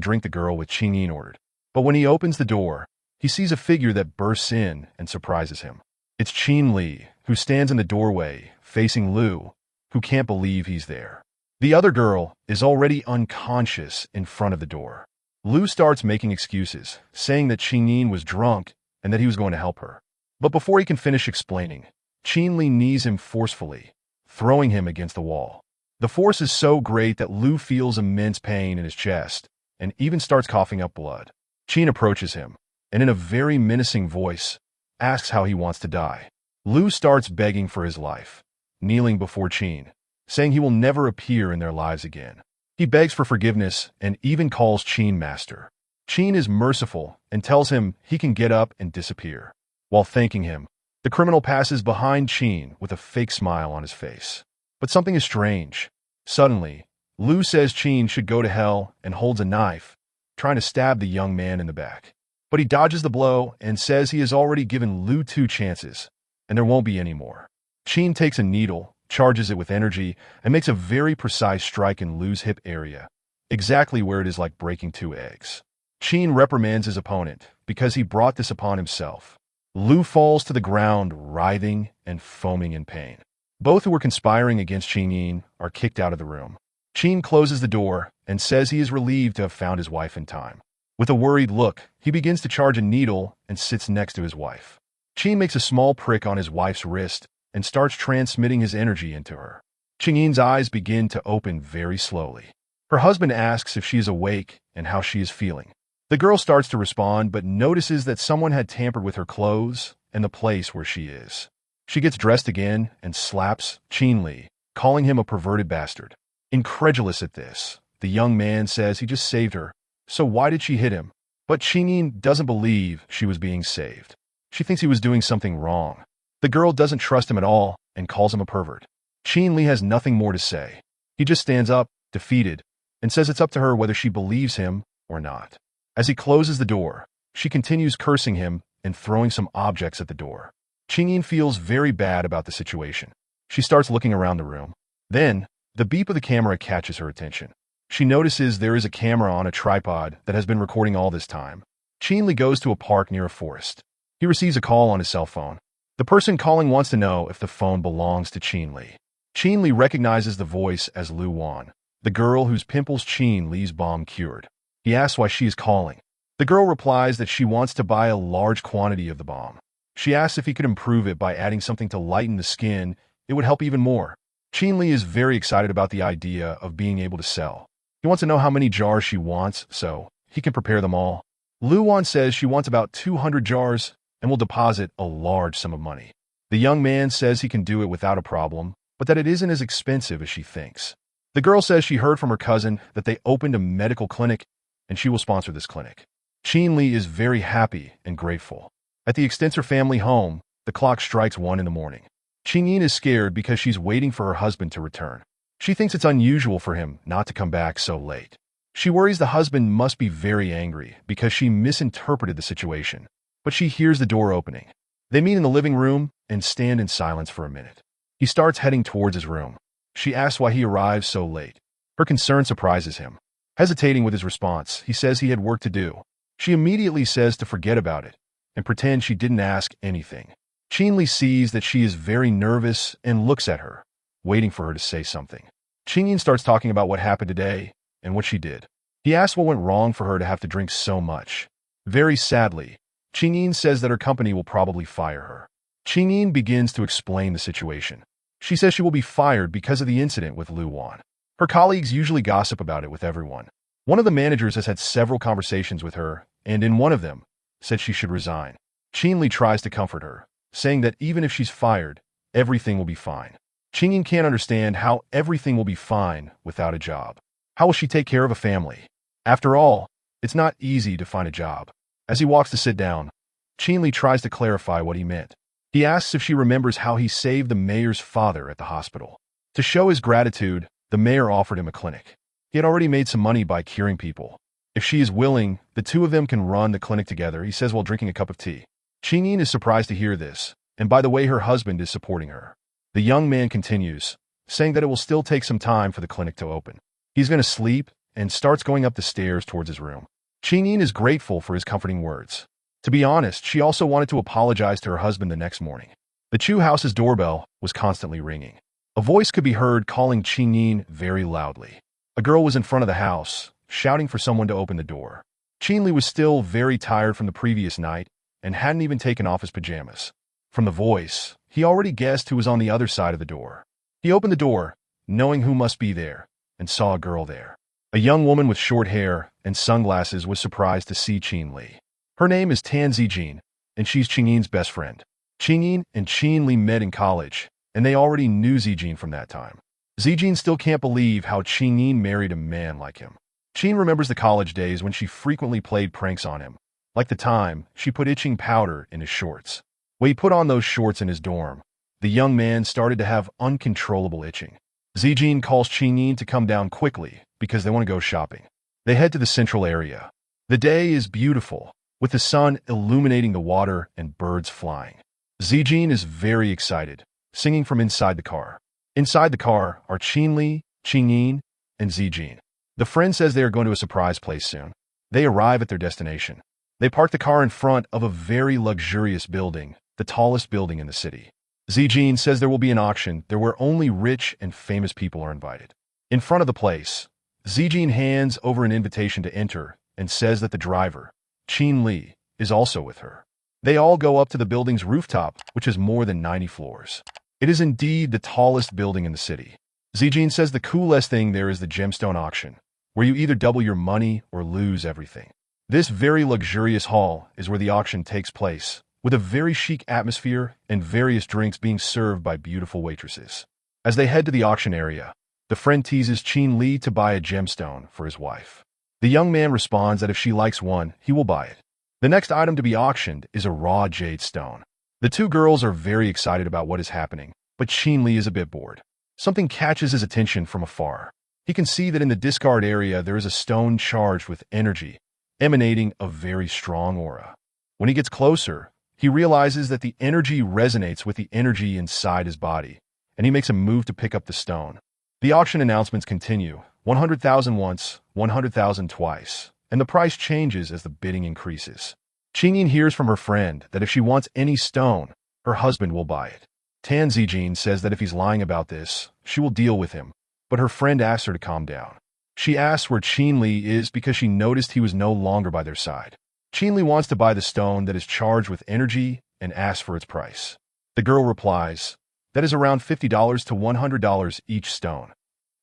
drink the girl with Qingyin ordered, but when he opens the door, he sees a figure that bursts in and surprises him. It's Qinli, who stands in the doorway, facing Lu, who can't believe he's there. The other girl is already unconscious in front of the door. Lu starts making excuses, saying that Qingyin was drunk and that he was going to help her. But before he can finish explaining, Qin knees him forcefully, throwing him against the wall. The force is so great that Lu feels immense pain in his chest and even starts coughing up blood. Qin approaches him, and in a very menacing voice, asks how he wants to die. Lu starts begging for his life, kneeling before Qin, saying he will never appear in their lives again. He begs for forgiveness and even calls Qin master. Qin is merciful and tells him he can get up and disappear. While thanking him, the criminal passes behind Qin with a fake smile on his face. But something is strange. Suddenly, Lu says Qin should go to hell and holds a knife, trying to stab the young man in the back. But he dodges the blow and says he has already given Lu 2 chances, and there won't be any more. Qin takes a needle, charges it with energy, and makes a very precise strike in Lu's hip area, exactly where it is like breaking 2 eggs. Qin reprimands his opponent because he brought this upon himself. Lu falls to the ground, writhing and foaming in pain. Both who were conspiring against Qin are kicked out of the room. Qin closes the door and says he is relieved to have found his wife in time. With a worried look, he begins to charge a needle and sits next to his wife. Qin makes a small prick on his wife's wrist and starts transmitting his energy into her. Qin's eyes begin to open very slowly. Her husband asks if she is awake and how she is feeling. The girl starts to respond but notices that someone had tampered with her clothes and the place where she is. She gets dressed again and slaps Qin, calling him a perverted bastard. Incredulous at this, the young man says he just saved her, so why did she hit him? But Qin doesn't believe she was being saved. She thinks he was doing something wrong. The girl doesn't trust him at all and calls him a pervert. Qin has nothing more to say. He just stands up, defeated, and says it's up to her whether she believes him or not. As he closes the door, she continues cursing him and throwing some objects at the door. Qin feels very bad about the situation. She starts looking around the room. Then, the beep of the camera catches her attention. She notices there is a camera on a tripod that has been recording all this time. Qin goes to a park near a forest. He receives a call on his cell phone. The person calling wants to know if the phone belongs to Qin. Qin recognizes the voice as Lu Wan, the girl whose pimples Qin's bomb cured. He asks why she is calling. The girl replies that she wants to buy a large quantity of the bomb. She asks if he could improve it by adding something to lighten the skin. It would help even more. Qin is very excited about the idea of being able to sell. He wants to know how many jars she wants so he can prepare them all. Lu Wan says she wants about 200 jars and will deposit a large sum of money. The young man says he can do it without a problem, but that it isn't as expensive as she thinks. The girl says she heard from her cousin that they opened a medical clinic and she will sponsor this clinic. Qin is very happy and grateful. At the extensor family home, the clock strikes 1 in the morning. Qin is scared because she's waiting for her husband to return. She thinks it's unusual for him not to come back so late. She worries the husband must be very angry because she misinterpreted the situation, but she hears the door opening. They meet in the living room and stand in silence for a minute. He starts heading towards his room. She asks why he arrives so late. Her concern surprises him. Hesitating with his response, he says he had work to do. She immediately says to forget about it and pretend she didn't ask anything. Qin sees that she is very nervous and looks at her, waiting for her to say something. Qin starts talking about what happened today and what she did. He asks what went wrong for her to have to drink so much. Very sadly, Qin says that her company will probably fire her. Qin begins to explain the situation. She says she will be fired because of the incident with Lu Wan. Her colleagues usually gossip about it with everyone. One of the managers has had several conversations with her, and in one of them, said she should resign. Qin tries to comfort her, saying that even if she's fired, everything will be fine. Qin can't understand how everything will be fine without a job. How will she take care of a family? After all, it's not easy to find a job. As he walks to sit down, Qin tries to clarify what he meant. He asks if she remembers how he saved the mayor's father at the hospital. To show his gratitude, the mayor offered him a clinic. He had already made some money by curing people. If she is willing, the two of them can run the clinic together, he says while drinking a cup of tea. Qin is surprised to hear this, and by the way, her husband is supporting her. The young man continues, saying that it will still take some time for the clinic to open. He's going to sleep and starts going up the stairs towards his room. Qin is grateful for his comforting words. To be honest, she also wanted to apologize to her husband the next morning. The Chu house's doorbell was constantly ringing. A voice could be heard calling Qin very loudly. A girl was in front of the house, shouting for someone to open the door. Qin was still very tired from the previous night and hadn't even taken off his pajamas. From the voice, he already guessed who was on the other side of the door. He opened the door, knowing who must be there, and saw a girl there. A young woman with short hair and sunglasses was surprised to see Qin Li. Her name is Tan Zijin, and she's Qingyin's best friend. Qingying and Qin Li met in college, and they already knew Zijin from that time. Zijin still can't believe how Qingying married a man like him. Qin remembers the college days when she frequently played pranks on him, like the time she put itching powder in his shorts. When he put on those shorts in his dorm, the young man started to have uncontrollable itching. Zijin calls Qingying to come down quickly because they want to go shopping. They head to the central area. The day is beautiful, with the sun illuminating the water and birds flying. Zijin is very excited, singing from inside the car. Inside the car are Qin Li, Qingying, and Zijin. The friend says they are going to a surprise place soon. They arrive at their destination. They park the car in front of a very luxurious building, the tallest building in the city. Zijin says there will be an auction there where only rich and famous people are invited. In front of the place, Zijin hands over an invitation to enter and says that the driver, Qin Li, is also with her. They all go up to the building's rooftop, which has more than 90 floors. It is indeed the tallest building in the city. Zijin says the coolest thing there is the gemstone auction, where you either double your money or lose everything. This very luxurious hall is where the auction takes place, with a very chic atmosphere and various drinks being served by beautiful waitresses. As they head to the auction area, the friend teases Qin Li to buy a gemstone for his wife. The young man responds that if she likes one, he will buy it. The next item to be auctioned is a raw jade stone. The two girls are very excited about what is happening, but Qin Li is a bit bored. Something catches his attention from afar. He can see that in the discard area there is a stone charged with energy, emanating a very strong aura. When he gets closer, he realizes that the energy resonates with the energy inside his body, and he makes a move to pick up the stone. The auction announcements continue, 100,000 once, 100,000 twice, and the price changes as the bidding increases. Qingying hears from her friend that if she wants any stone, her husband will buy it. Tan Zijin says that if he's lying about this, she will deal with him, but her friend asks her to calm down. She asks where Qin Li is because she noticed he was no longer by their side. Qin Li wants to buy the stone that is charged with energy and asks for its price. The girl replies, that is around $50 to $100 each stone.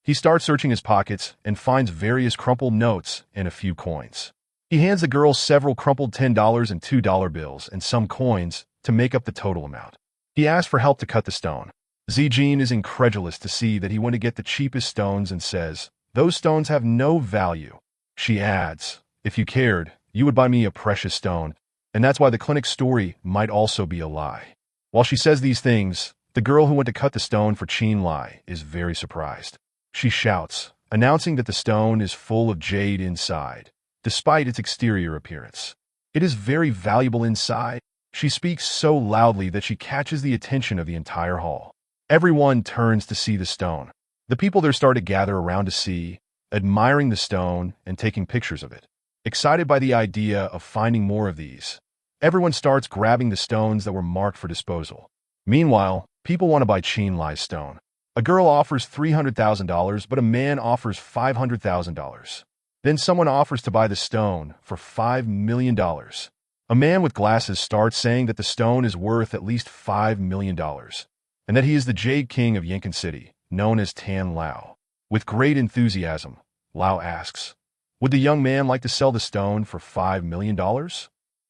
He starts searching his pockets and finds various crumpled notes and a few coins. He hands the girl several crumpled $10 and $2 bills and some coins to make up the total amount. He asks for help to cut the stone. Zijin is incredulous to see that he went to get the cheapest stones and says, those stones have no value. She adds, if you cared, you would buy me a precious stone, and that's why the clinic story might also be a lie. While she says these things, the girl who went to cut the stone for Qin Li is very surprised. She shouts, announcing that the stone is full of jade inside, despite its exterior appearance. It is very valuable inside. She speaks so loudly that she catches the attention of the entire hall. Everyone turns to see the stone. The people there start to gather around to see, admiring the stone and taking pictures of it. Excited by the idea of finding more of these, everyone starts grabbing the stones that were marked for disposal. Meanwhile, people want to buy Qin Li's stone. A girl offers $300,000, but a man offers $500,000. Then someone offers to buy the stone for $5 million. A man with glasses starts saying that the stone is worth at least $5 million, and that he is the Jade King of Yankin City, known as Tan Lao. With great enthusiasm, Lao asks, would the young man like to sell the stone for $5 million?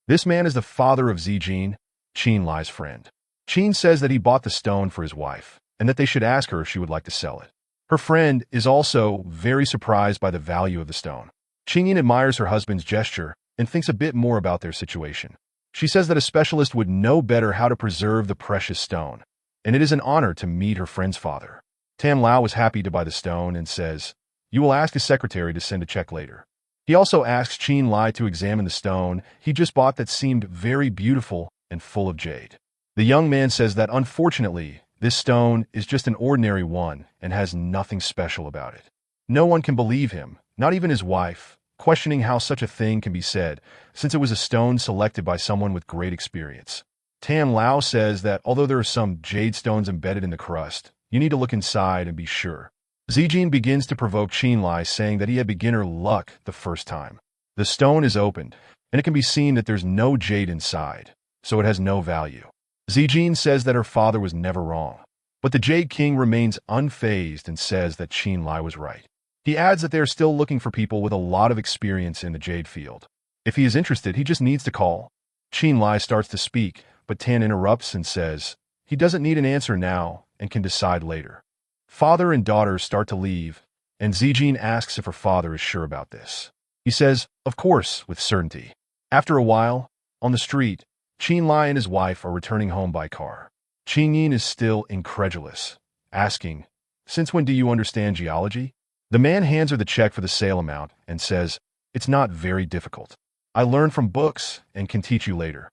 This man is the father of Zijin, Qin Li's friend. Qin says that he bought the stone for his wife, and that they should ask her if she would like to sell it. Her friend is also very surprised by the value of the stone. Qingying admires her husband's gesture and thinks a bit more about their situation. She says that a specialist would know better how to preserve the precious stone, and it is an honor to meet her friend's father. Tan Lao is happy to buy the stone and says, you will ask his secretary to send a check later. He also asks Qin Li to examine the stone he just bought that seemed very beautiful and full of jade. The young man says that unfortunately, this stone is just an ordinary one and has nothing special about it. No one can believe him, not even his wife, questioning how such a thing can be said, since it was a stone selected by someone with great experience. Tan Lao says that although there are some jade stones embedded in the crust, you need to look inside and be sure. Zijin begins to provoke Qin Li, saying that he had beginner luck the first time. The stone is opened, and it can be seen that there's no jade inside, so it has no value. Zijin says that her father was never wrong, but the Jade King remains unfazed and says that Qinlai was right. He adds that they are still looking for people with a lot of experience in the Jade field. If he is interested, he just needs to call. Qinlai starts to speak, but Tan interrupts and says he doesn't need an answer now and can decide later. Father and daughter start to leave, and Zijin asks if her father is sure about this. He says, of course, with certainty. After a while, on the street, Qinlai and his wife are returning home by car. Qingyin is still incredulous, asking, since when do you understand geology? The man hands her the check for the sale amount and says, it's not very difficult. I learned from books and can teach you later.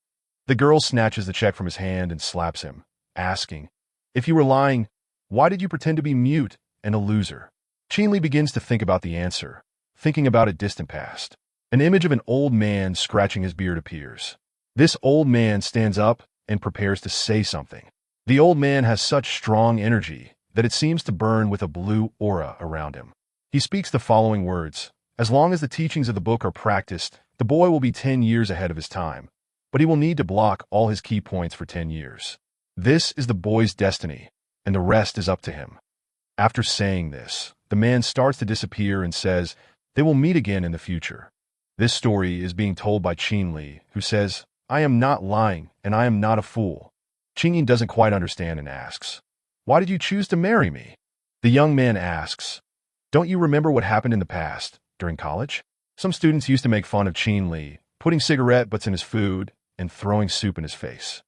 The girl snatches the check from his hand and slaps him, asking, if you were lying, why did you pretend to be mute and a loser? Qinli begins to think about the answer, thinking about a distant past. An image of an old man scratching his beard appears. This old man stands up and prepares to say something. The old man has such strong energy that it seems to burn with a blue aura around him. He speaks the following words. As long as the teachings of the book are practiced, the boy will be 10 years ahead of his time, but he will need to block all his key points for 10 years. This is the boy's destiny, and the rest is up to him. After saying this, the man starts to disappear and says they will meet again in the future. This story is being told by Qinli, who says, I am not lying, and I am not a fool. Qingyin doesn't quite understand and asks, why did you choose to marry me? The young man asks, don't you remember what happened in the past, during college? Some students used to make fun of Qinli, putting cigarette butts in his food and throwing soup in his face.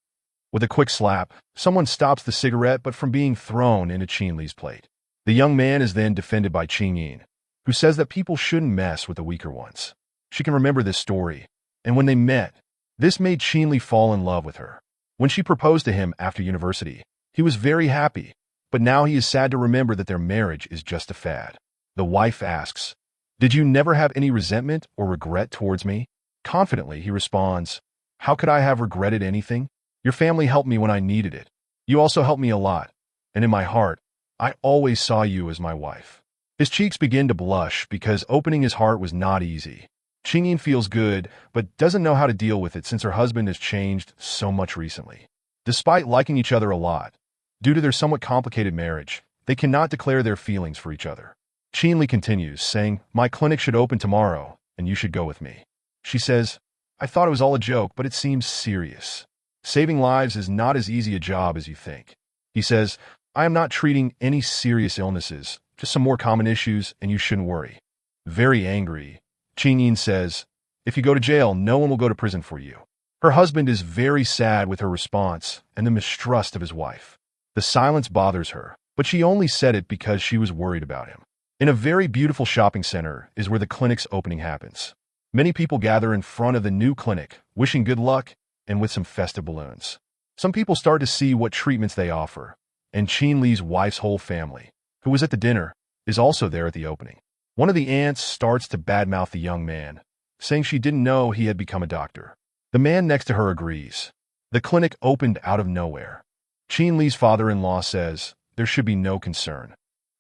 With a quick slap, someone stops the cigarette butt from being thrown into Qinli's plate. The young man is then defended by Qingyin, who says that people shouldn't mess with the weaker ones. She can remember this story, and when they met, this made Qinli fall in love with her. When she proposed to him after university, he was very happy, but now he is sad to remember that their marriage is just a fad. The wife asks, did you never have any resentment or regret towards me? Confidently, he responds, how could I have regretted anything? Your family helped me when I needed it. You also helped me a lot, and in my heart, I always saw you as my wife. His cheeks begin to blush because opening his heart was not easy. Qingyin feels good, but doesn't know how to deal with it since her husband has changed so much recently. Despite liking each other a lot, due to their somewhat complicated marriage, they cannot declare their feelings for each other. Qinli continues, saying, my clinic should open tomorrow, and you should go with me. She says, I thought it was all a joke, but it seems serious. Saving lives is not as easy a job as you think. He says, I am not treating any serious illnesses, just some more common issues, and you shouldn't worry. Very angry, Qingyin says, if you go to jail, no one will go to prison for you. Her husband is very sad with her response and the mistrust of his wife. The silence bothers her, but she only said it because she was worried about him. In a very beautiful shopping center is where the clinic's opening happens. Many people gather in front of the new clinic, wishing good luck and with some festive balloons. Some people start to see what treatments they offer, and Qinli's wife's whole family, who was at the dinner, is also there at the opening. One of the aunts starts to badmouth the young man, saying she didn't know he had become a doctor. The man next to her agrees. The clinic opened out of nowhere. Qinli's father-in-law says there should be no concern.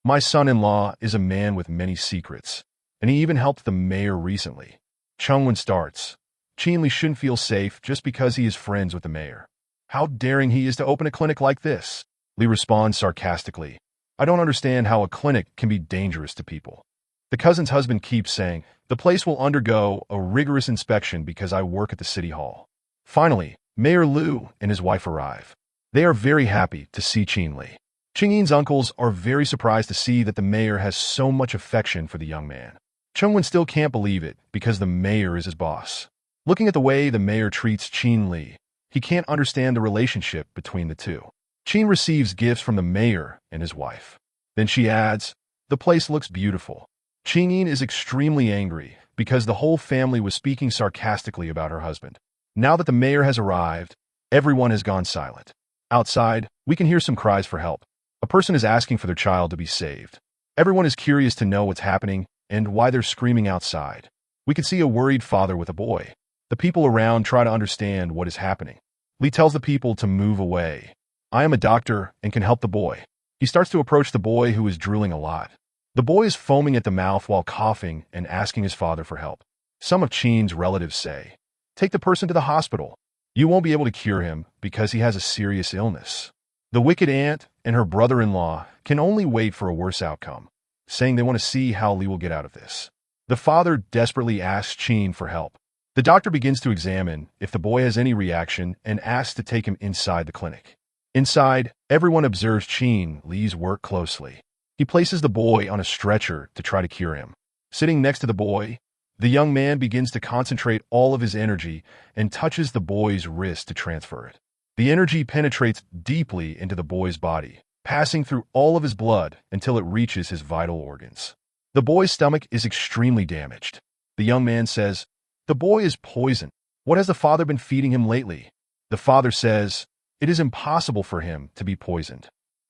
My son-in-law is a man with many secrets, and he even helped the mayor recently. Chungwen starts. Qinli shouldn't feel safe just because he is friends with the mayor. How daring he is to open a clinic like this. Li responds sarcastically. I don't understand how a clinic can be dangerous to people. The cousin's husband keeps saying, the place will undergo a rigorous inspection because I work at the city hall. Finally, Mayor Liu and his wife arrive. They are very happy to see Qinli. Qingyin's uncles are very surprised to see that the mayor has so much affection for the young man. Chungwen still can't believe it because the mayor is his boss. Looking at the way the mayor treats Qinli, he can't understand the relationship between the two. Qin receives gifts from the mayor and his wife. Then she adds, the place looks beautiful. Qingyin is extremely angry because the whole family was speaking sarcastically about her husband. Now that the mayor has arrived, everyone has gone silent. Outside, we can hear some cries for help. A person is asking for their child to be saved. Everyone is curious to know what's happening and why they're screaming outside. We can see a worried father with a boy. The people around try to understand what is happening. Li tells the people to move away. I am a doctor and can help the boy. He starts to approach the boy who is drooling a lot. The boy is foaming at the mouth while coughing and asking his father for help. Some of Qin's relatives say, take the person to the hospital. You won't be able to cure him because he has a serious illness. The wicked aunt and her brother-in-law can only wait for a worse outcome, saying they want to see how Lee will get out of this. The father desperately asks Chin for help. The doctor begins to examine if the boy has any reaction and asks to take him inside the clinic. Inside, everyone observes Chin Lee's work closely. He places the boy on a stretcher to try to cure him. Sitting next to the boy, the young man begins to concentrate all of his energy and touches the boy's wrist to transfer it. The energy penetrates deeply into the boy's body, passing through all of his blood until it reaches his vital organs. The boy's stomach is extremely damaged. The young man says, "The boy is poisoned. What has the father been feeding him lately?" The father says, "It is impossible for him to be poisoned.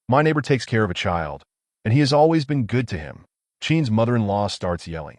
My neighbor takes care of a child, and he has always been good to him." Chin's mother-in-law starts yelling.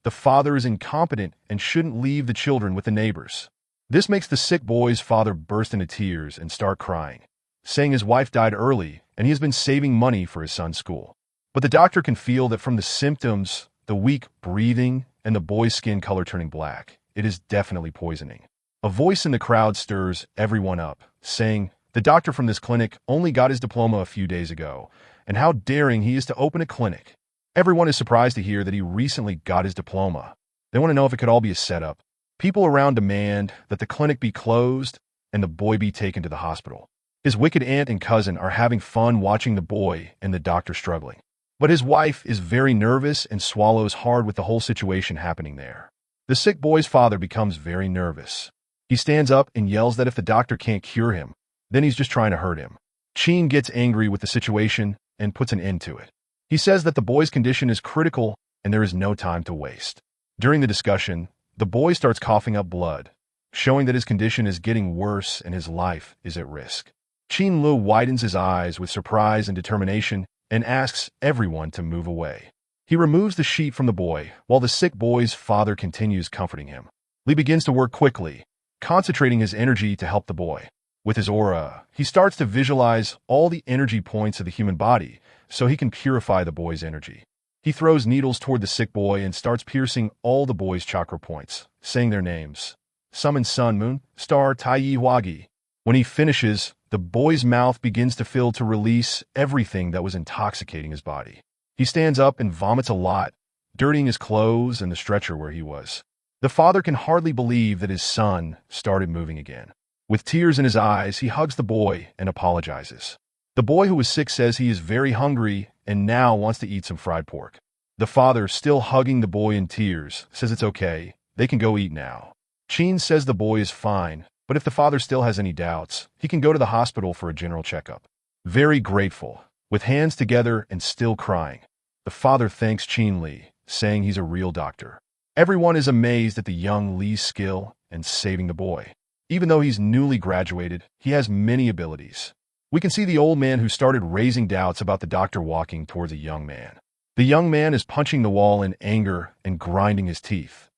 The father is incompetent and shouldn't leave the children with the neighbors. This makes the sick boy's father burst into tears and start crying, saying his wife died early and he has been saving money for his son's school. But the doctor can feel that from the symptoms, the weak breathing, and the boy's skin color turning black, it is definitely poisoning. A voice in the crowd stirs everyone up, saying, "The doctor from this clinic only got his diploma a few days ago, and how daring he is to open a clinic." Everyone is surprised to hear that he recently got his diploma. They want to know if it could all be a setup. People around demand that the clinic be closed and the boy be taken to the hospital. His wicked aunt and cousin are having fun watching the boy and the doctor struggling. But his wife is very nervous and swallows hard with the whole situation happening there. The sick boy's father becomes very nervous. He stands up and yells that if the doctor can't cure him, then he's just trying to hurt him. Chin gets angry with the situation and puts an end to it. He says that the boy's condition is critical and there is no time to waste. During the discussion, the boy starts coughing up blood, showing that his condition is getting worse and his life is at risk. Chin Lu widens his eyes with surprise and determination and asks everyone to move away. He removes the sheet from the boy while the sick boy's father continues comforting him. Lee begins to work quickly, concentrating his energy to help the boy. With his aura, he starts to visualize all the energy points of the human body so he can purify the boy's energy. He throws needles toward the sick boy and starts piercing all the boy's chakra points, saying their names. Summon Sun, Moon, Star, Taiyi, Wagi. When he finishes, the boy's mouth begins to fill to release everything that was intoxicating his body. He stands up and vomits a lot, dirtying his clothes and the stretcher where he was. The father can hardly believe that his son started moving again. With tears in his eyes, he hugs the boy and apologizes. The boy who was sick says he is very hungry and now wants to eat some fried pork. The father, still hugging the boy in tears, says it's okay, they can go eat now. Chin says the boy is fine, but if the father still has any doubts, he can go to the hospital for a general checkup. Very grateful, with hands together and still crying, the father thanks Chin Lee, saying he's a real doctor. Everyone is amazed at the young Lee's skill in saving the boy. Even though he's newly graduated, he has many abilities. We can see the old man who started raising doubts about the doctor walking towards a young man. The young man is punching the wall in anger and grinding his teeth.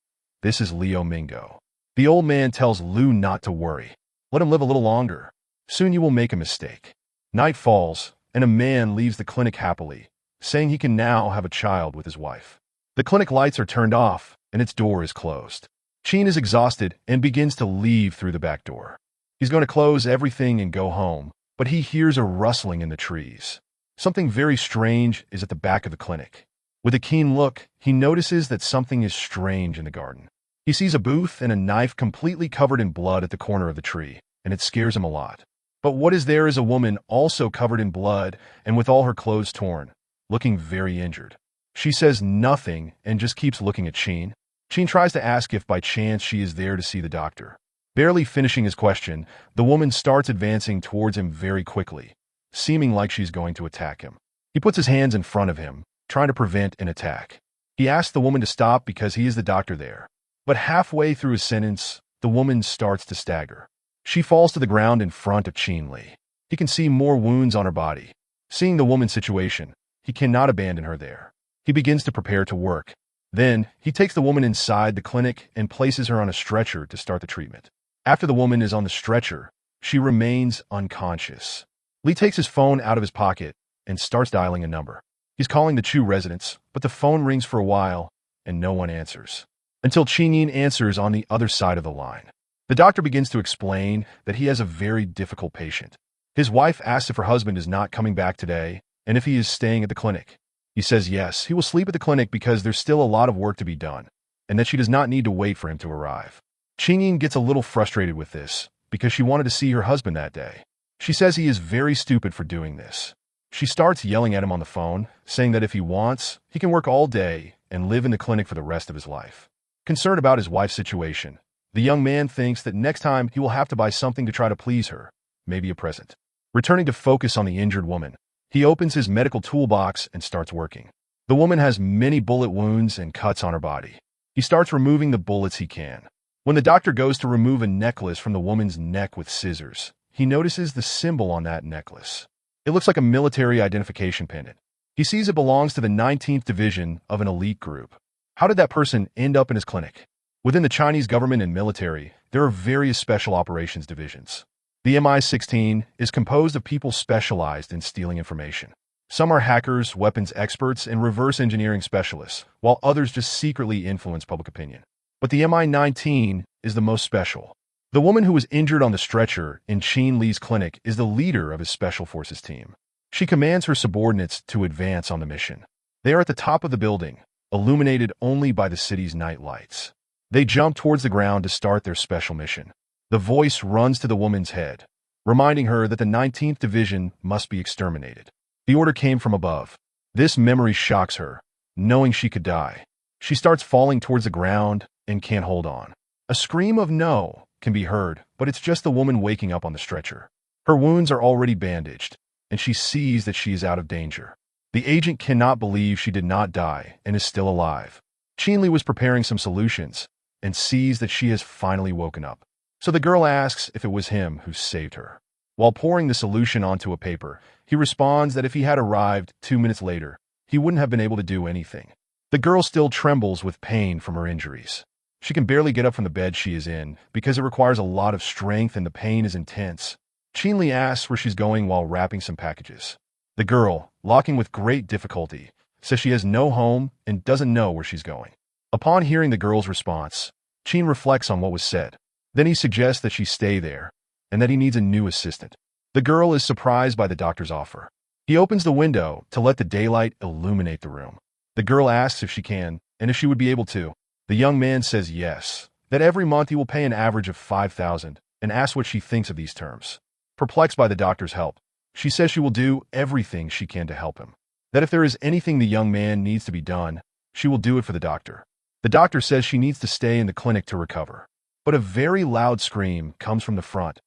This is Leo Mingo. The old man tells Lu not to worry. Let him live a little longer. Soon you will make a mistake. Night falls, and a man leaves the clinic happily, saying he can now have a child with his wife. The clinic lights are turned off, and its door is closed. Chin is exhausted and begins to leave through the back door. He's going to close everything and go home, but he hears a rustling in the trees. Something very strange is at the back of the clinic. With a keen look, he notices that something is strange in the garden. He sees a booth and a knife completely covered in blood at the corner of the tree, and it scares him a lot. But what is there is a woman also covered in blood and with all her clothes torn, looking very injured. She says nothing and just keeps looking at Chin. Chin tries to ask if by chance she is there to see the doctor. Barely finishing his question, the woman starts advancing towards him very quickly, seeming like she's going to attack him. He puts his hands in front of him, trying to prevent an attack. He asks the woman to stop because he is the doctor there. But halfway through his sentence, the woman starts to stagger. She falls to the ground in front of Chin Lee. He can see more wounds on her body. Seeing the woman's situation, he cannot abandon her there. He begins to prepare to work. Then, he takes the woman inside the clinic and places her on a stretcher to start the treatment. After the woman is on the stretcher, she remains unconscious. Lee takes his phone out of his pocket and starts dialing a number. He's calling the Chu residence, but the phone rings for a while and no one answers. Until Chin Yin answers on the other side of the line. The doctor begins to explain that he has a very difficult patient. His wife asks if her husband is not coming back today and if he is staying at the clinic. He says yes, he will sleep at the clinic because there's still a lot of work to be done, and that she does not need to wait for him to arrive. Qingyin gets a little frustrated with this because she wanted to see her husband that day. She says he is very stupid for doing this. She starts yelling at him on the phone, saying that if he wants, he can work all day and live in the clinic for the rest of his life. Concerned about his wife's situation, the young man thinks that next time he will have to buy something to try to please her, maybe a present. Returning to focus on the injured woman, he opens his medical toolbox and starts working. The woman has many bullet wounds and cuts on her body. He starts removing the bullets he can. When the doctor goes to remove a necklace from the woman's neck with scissors, he notices the symbol on that necklace. It looks like a military identification pendant. He sees it belongs to the 19th Division of an elite group. How did that person end up in his clinic? Within the Chinese government and military, there are various special operations divisions. The MI-16 is composed of people specialized in stealing information. Some are hackers, weapons experts, and reverse engineering specialists, while others just secretly influence public opinion. But the MI-19 is the most special. The woman who was injured on the stretcher in Qin Li's clinic is the leader of his special forces team. She commands her subordinates to advance on the mission. They are at the top of the building, illuminated only by the city's night lights. They jump towards the ground to start their special mission. The voice runs to the woman's head, reminding her that the 19th Division must be exterminated. The order came from above. This memory shocks her, knowing she could die. She starts falling towards the ground and can't hold on. A scream of no can be heard, but it's just the woman waking up on the stretcher. Her wounds are already bandaged, and she sees that she is out of danger. The agent cannot believe she did not die and is still alive. Qin Li was preparing some solutions and sees that she has finally woken up. So the girl asks if it was him who saved her. While pouring the solution onto a paper, he responds that if he had arrived 2 minutes later, he wouldn't have been able to do anything. The girl still trembles with pain from her injuries. She can barely get up from the bed she is in because it requires a lot of strength and the pain is intense. Qin Li asks where she's going while wrapping some packages. The girl, locking with great difficulty, says she has no home and doesn't know where she's going. Upon hearing the girl's response, Qin reflects on what was said. Then he suggests that she stay there, and that he needs a new assistant. The girl is surprised by the doctor's offer. He opens the window to let the daylight illuminate the room. The girl asks if she can, and if she would be able to. The young man says yes, that every month he will pay an average of 5,000, and asks what she thinks of these terms. Perplexed by the doctor's help, she says she will do everything she can to help him. That if there is anything the young man needs to be done, she will do it for the doctor. The doctor says she needs to stay in the clinic to recover. But a very loud scream comes from the front,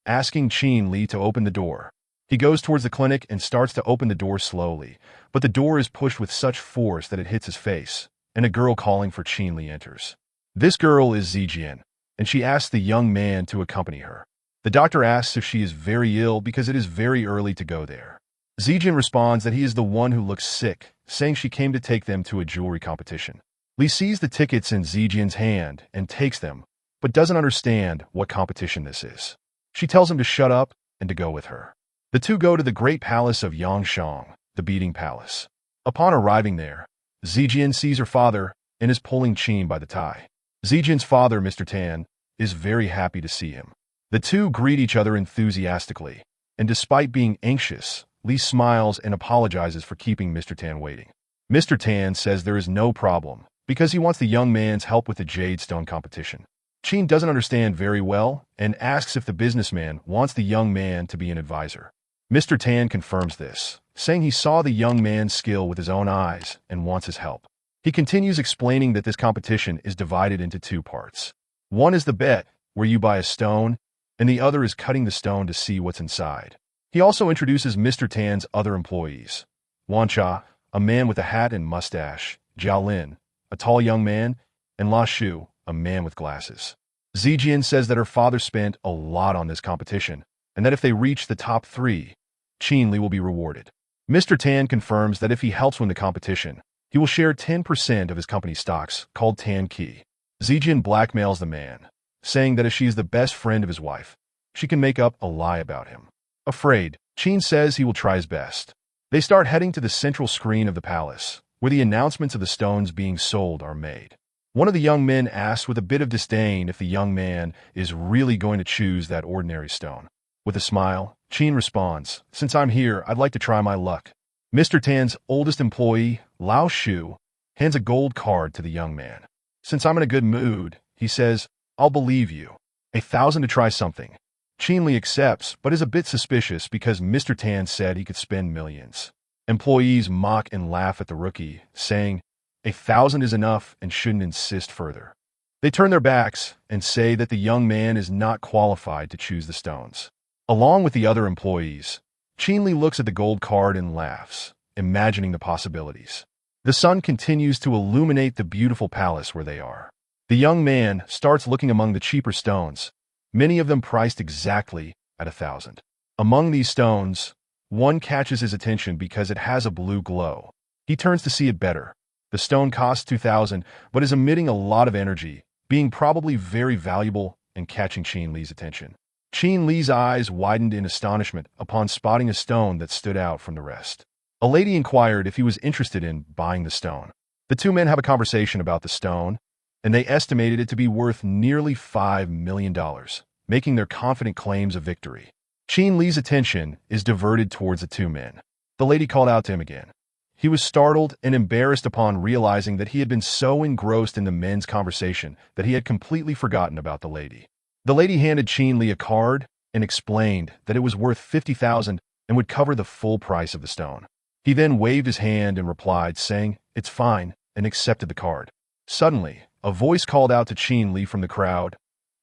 asking Qin Li to open the door. He goes towards the clinic and starts to open the door slowly, but the door is pushed with such force that it hits his face, and a girl calling for Qin Li enters. This girl is Zijian, and she asks the young man to accompany her. The doctor asks if she is very ill because it is very early to go there. Zijian responds that he is the one who looks sick, saying she came to take them to a jewelry competition. Li sees the tickets in Zijian's hand and takes them, but doesn't understand what competition this is. She tells him to shut up and to go with her. The two go to the great palace of Yangshang, the beating palace. Upon arriving there, Zijian sees her father and is pulling Qin by the tie. Zijian's father, Mr. Tan, is very happy to see him. The two greet each other enthusiastically, and despite being anxious, Li smiles and apologizes for keeping Mr. Tan waiting. Mr. Tan says there is no problem because he wants the young man's help with the Jade Stone competition. Qin doesn't understand very well and asks if the businessman wants the young man to be an advisor. Mr. Tan confirms this, saying he saw the young man's skill with his own eyes and wants his help. He continues explaining that this competition is divided into 2 parts. One is the bet, where you buy a stone, and the other is cutting the stone to see what's inside. He also introduces Mr. Tan's other employees. Wancha, a man with a hat and mustache, Jiaolin, a tall young man, and La Shu, a man with glasses. Zijian says that her father spent a lot on this competition, and that if they reach the top 3, Qin Li will be rewarded. Mr. Tan confirms that if he helps win the competition, he will share 10% of his company stocks, called Tan Ki. Zijian blackmails the man, saying that if she is the best friend of his wife, she can make up a lie about him. Afraid, Qin says he will try his best. They start heading to the central screen of the palace, where the announcements of the stones being sold are made. One of the young men asks with a bit of disdain if the young man is really going to choose that ordinary stone. With a smile, Qin responds, "Since I'm here, I'd like to try my luck." Mr. Tan's oldest employee, Lao Shu, hands a gold card to the young man. "Since I'm in a good mood," he says, "I'll believe you. 1,000 to try something." Qin Li accepts, but is a bit suspicious because Mr. Tan said he could spend millions. Employees mock and laugh at the rookie, saying, 1,000 is enough and shouldn't insist further. They turn their backs and say that the young man is not qualified to choose the stones. Along with the other employees, Qin Li looks at the gold card and laughs, imagining the possibilities. The sun continues to illuminate the beautiful palace where they are. The young man starts looking among the cheaper stones, many of them priced exactly at 1,000. Among these stones, one catches his attention because it has a blue glow. He turns to see it better. The stone costs 2,000, but is emitting a lot of energy, being probably very valuable and catching Qin Li's attention. Qin Li's eyes widened in astonishment upon spotting a stone that stood out from the rest. A lady inquired if he was interested in buying the stone. The two men have a conversation about the stone, and they estimated it to be worth nearly $5 million, making their confident claims of victory. Qin Li's attention is diverted towards the two men. The lady called out to him again. He was startled and embarrassed upon realizing that he had been so engrossed in the men's conversation that he had completely forgotten about the lady. The lady handed Qin Li a card and explained that it was worth 50,000 and would cover the full price of the stone. He then waved his hand and replied, saying, "It's fine," and accepted the card. Suddenly, a voice called out to Qin Li from the crowd,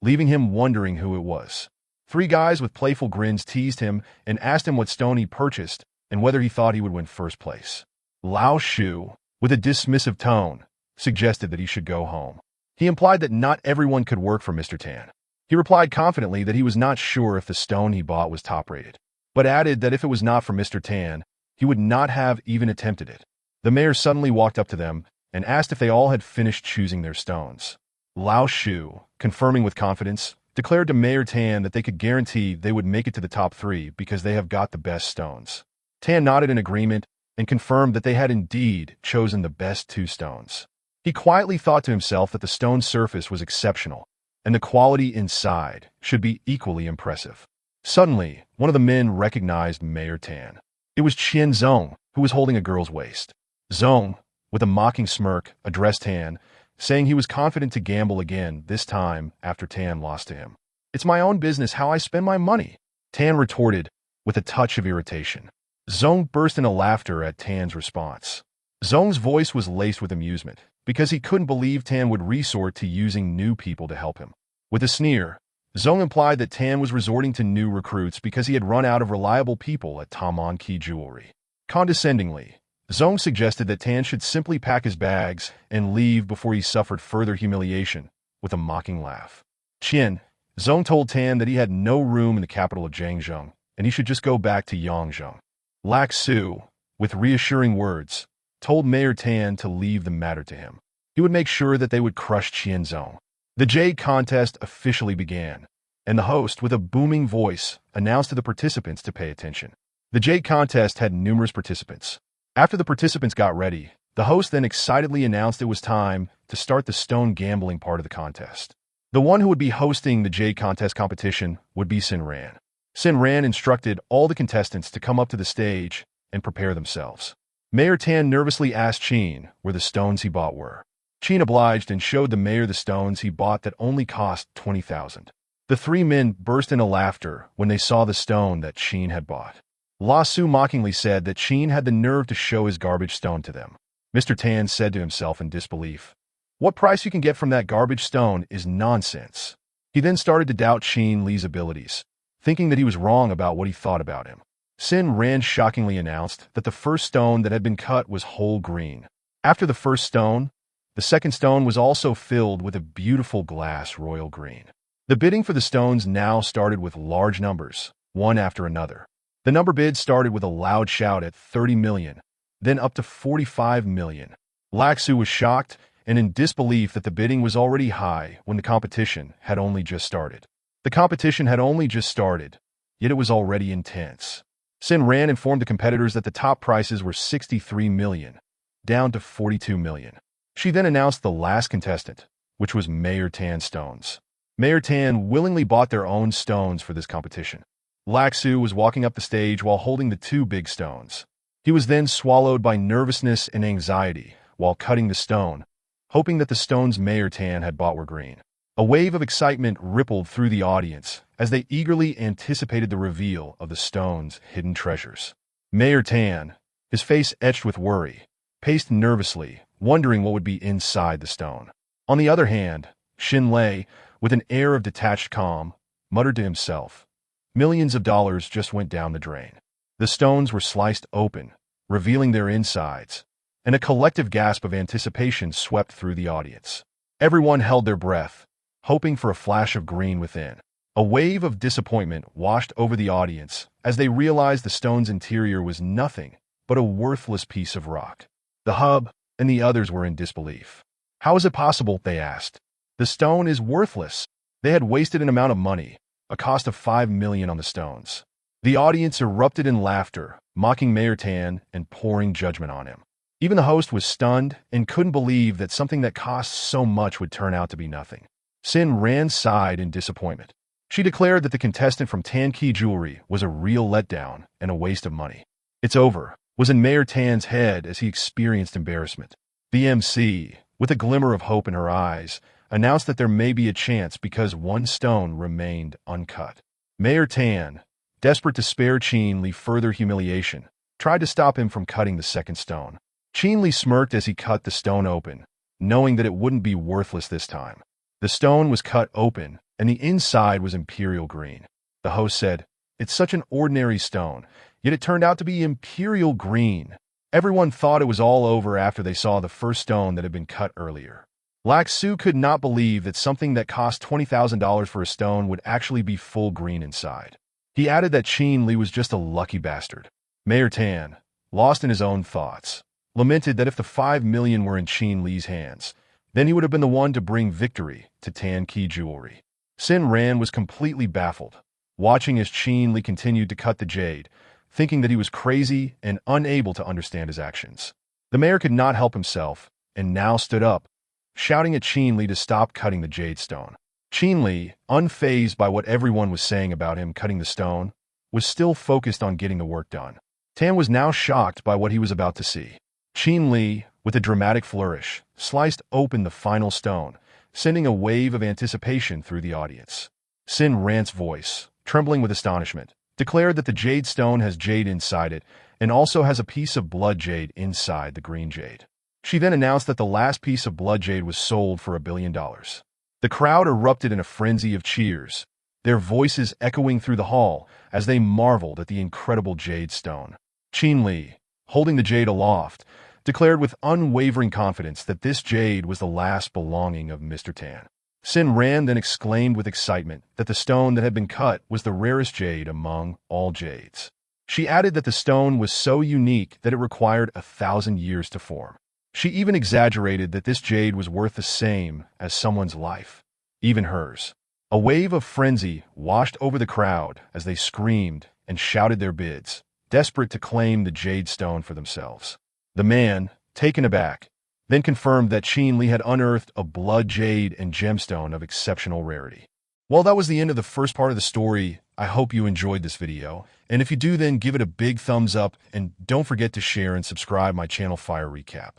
leaving him wondering who it was. 3 guys with playful grins teased him and asked him what stone he purchased and whether he thought he would win first place. Lao Shu, with a dismissive tone, suggested that he should go home. He implied that not everyone could work for Mr. Tan. He replied confidently that he was not sure if the stone he bought was top-rated, but added that if it was not for Mr. Tan, he would not have even attempted it. The mayor suddenly walked up to them and asked if they all had finished choosing their stones. Lao Shu, confirming with confidence, declared to Mayor Tan that they could guarantee they would make it to the top 3 because they have got the best stones. Tan nodded in agreement and confirmed that they had indeed chosen the best 2 stones. He quietly thought to himself that the stone's surface was exceptional, and the quality inside should be equally impressive. Suddenly, one of the men recognized Mayor Tan. It was Qian Zong, who was holding a girl's waist. Zong, with a mocking smirk, addressed Tan, saying he was confident to gamble again, this time after Tan lost to him. "It's my own business how I spend my money," Tan retorted with a touch of irritation. Zong burst into laughter at Tan's response. Zong's voice was laced with amusement, because he couldn't believe Tan would resort to using new people to help him. With a sneer, Zong implied that Tan was resorting to new recruits because he had run out of reliable people at Tamon Key Jewelry. Condescendingly, Zong suggested that Tan should simply pack his bags and leave before he suffered further humiliation, with a mocking laugh. "Qian," Zong told Tan that he had no room in the capital of Jiangzhou, and he should just go back to Yangzhou. Lak Su, with reassuring words, told Mayor Tan to leave the matter to him. He would make sure that they would crush Qian Zong. The Jade contest officially began, and the host, with a booming voice, announced to the participants to pay attention. The Jade contest had numerous participants. After the participants got ready, the host then excitedly announced it was time to start the stone gambling part of the contest. The one who would be hosting the Jade contest competition would be Sin Ran. Sin Ran instructed all the contestants to come up to the stage and prepare themselves. Mayor Tan nervously asked Qin where the stones he bought were. Qin obliged and showed the mayor the stones he bought that only cost 20,000. The 3 men burst into laughter when they saw the stone that Qin had bought. La Su mockingly said that Qin had the nerve to show his garbage stone to them. Mr. Tan said to himself in disbelief, "What price you can get from that garbage stone is nonsense." He then started to doubt Qin Li's abilities, thinking that he was wrong about what he thought about him. Sin Ran shockingly announced that the first stone that had been cut was whole green. After the first stone, the second stone was also filled with a beautiful glass royal green. The bidding for the stones now started with large numbers, one after another. The number bid started with a loud shout at 30 million, then up to 45 million. Laksu was shocked and in disbelief that the bidding was already high when the competition had only just started. The competition had only just started, yet it was already intense. Sin Ran informed the competitors that the top prices were 63 million, down to 42 million. She then announced the last contestant, which was Mayor Tan's stones. Mayor Tan willingly bought their own stones for this competition. Laksu was walking up the stage while holding the two big stones. He was then swallowed by nervousness and anxiety while cutting the stone, hoping that the stones Mayor Tan had bought were green. A wave of excitement rippled through the audience as they eagerly anticipated the reveal of the stone's hidden treasures. Mayor Tan, his face etched with worry, paced nervously, wondering what would be inside the stone. On the other hand, Shin Lei, with an air of detached calm, muttered to himself, "Millions of dollars just went down the drain." The stones were sliced open, revealing their insides, and a collective gasp of anticipation swept through the audience. Everyone held their breath, hoping for a flash of green within. A wave of disappointment washed over the audience as they realized the stone's interior was nothing but a worthless piece of rock. The hub and the others were in disbelief. "How is it possible?" they asked. "The stone is worthless." They had wasted an amount of money, a cost of 5 million on the stones. The audience erupted in laughter, mocking Mayor Tan and pouring judgment on him. Even the host was stunned and couldn't believe that something that cost so much would turn out to be nothing. Sin Ran sighed in disappointment. She declared that the contestant from Tan Key Jewelry was a real letdown and a waste of money. "It's over," was in Mayor Tan's head as he experienced embarrassment. The MC, with a glimmer of hope in her eyes, announced that there may be a chance because one stone remained uncut. Mayor Tan, desperate to spare Qin Li further humiliation, tried to stop him from cutting the second stone. Qin Li smirked as he cut the stone open, knowing that it wouldn't be worthless this time. The stone was cut open, and the inside was imperial green. The host said, "It's such an ordinary stone, yet it turned out to be imperial green." Everyone thought it was all over after they saw the first stone that had been cut earlier. Laksu could not believe that something that cost $20,000 for a stone would actually be full green inside. He added that Qin Li was just a lucky bastard. Mayor Tan, lost in his own thoughts, lamented that if the 5 million were in Qin Li's hands, then he would have been the one to bring victory to Tan Key Jewelry. Sin Ran was completely baffled, watching as Qin Li continued to cut the jade, thinking that he was crazy and unable to understand his actions. The mayor could not help himself, and now stood up, shouting at Qin Li to stop cutting the jade stone. Qin Li, unfazed by what everyone was saying about him cutting the stone, was still focused on getting the work done. Tan was now shocked by what he was about to see. Qin Li, with a dramatic flourish, sliced open the final stone, sending a wave of anticipation through the audience. Sin Ran's voice, trembling with astonishment, declared that the jade stone has jade inside it and also has a piece of blood jade inside the green jade. She then announced that the last piece of blood jade was sold for $1 billion. The crowd erupted in a frenzy of cheers, their voices echoing through the hall as they marveled at the incredible jade stone. Qin Li, holding the jade aloft, declared with unwavering confidence that this jade was the last belonging of Mr. Tan. Sin Ran then exclaimed with excitement that the stone that had been cut was the rarest jade among all jades. She added that the stone was so unique that it required 1,000 years to form. She even exaggerated that this jade was worth the same as someone's life, even hers. A wave of frenzy washed over the crowd as they screamed and shouted their bids, desperate to claim the jade stone for themselves. The man, taken aback, then confirmed that Qin Li had unearthed a blood jade and gemstone of exceptional rarity. Well, that was the end of the first part of the story. I hope you enjoyed this video, and if you do, then give it a big thumbs up, and don't forget to share and subscribe my channel Fire Recap.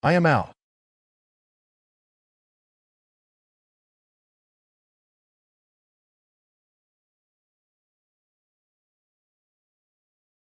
I am out.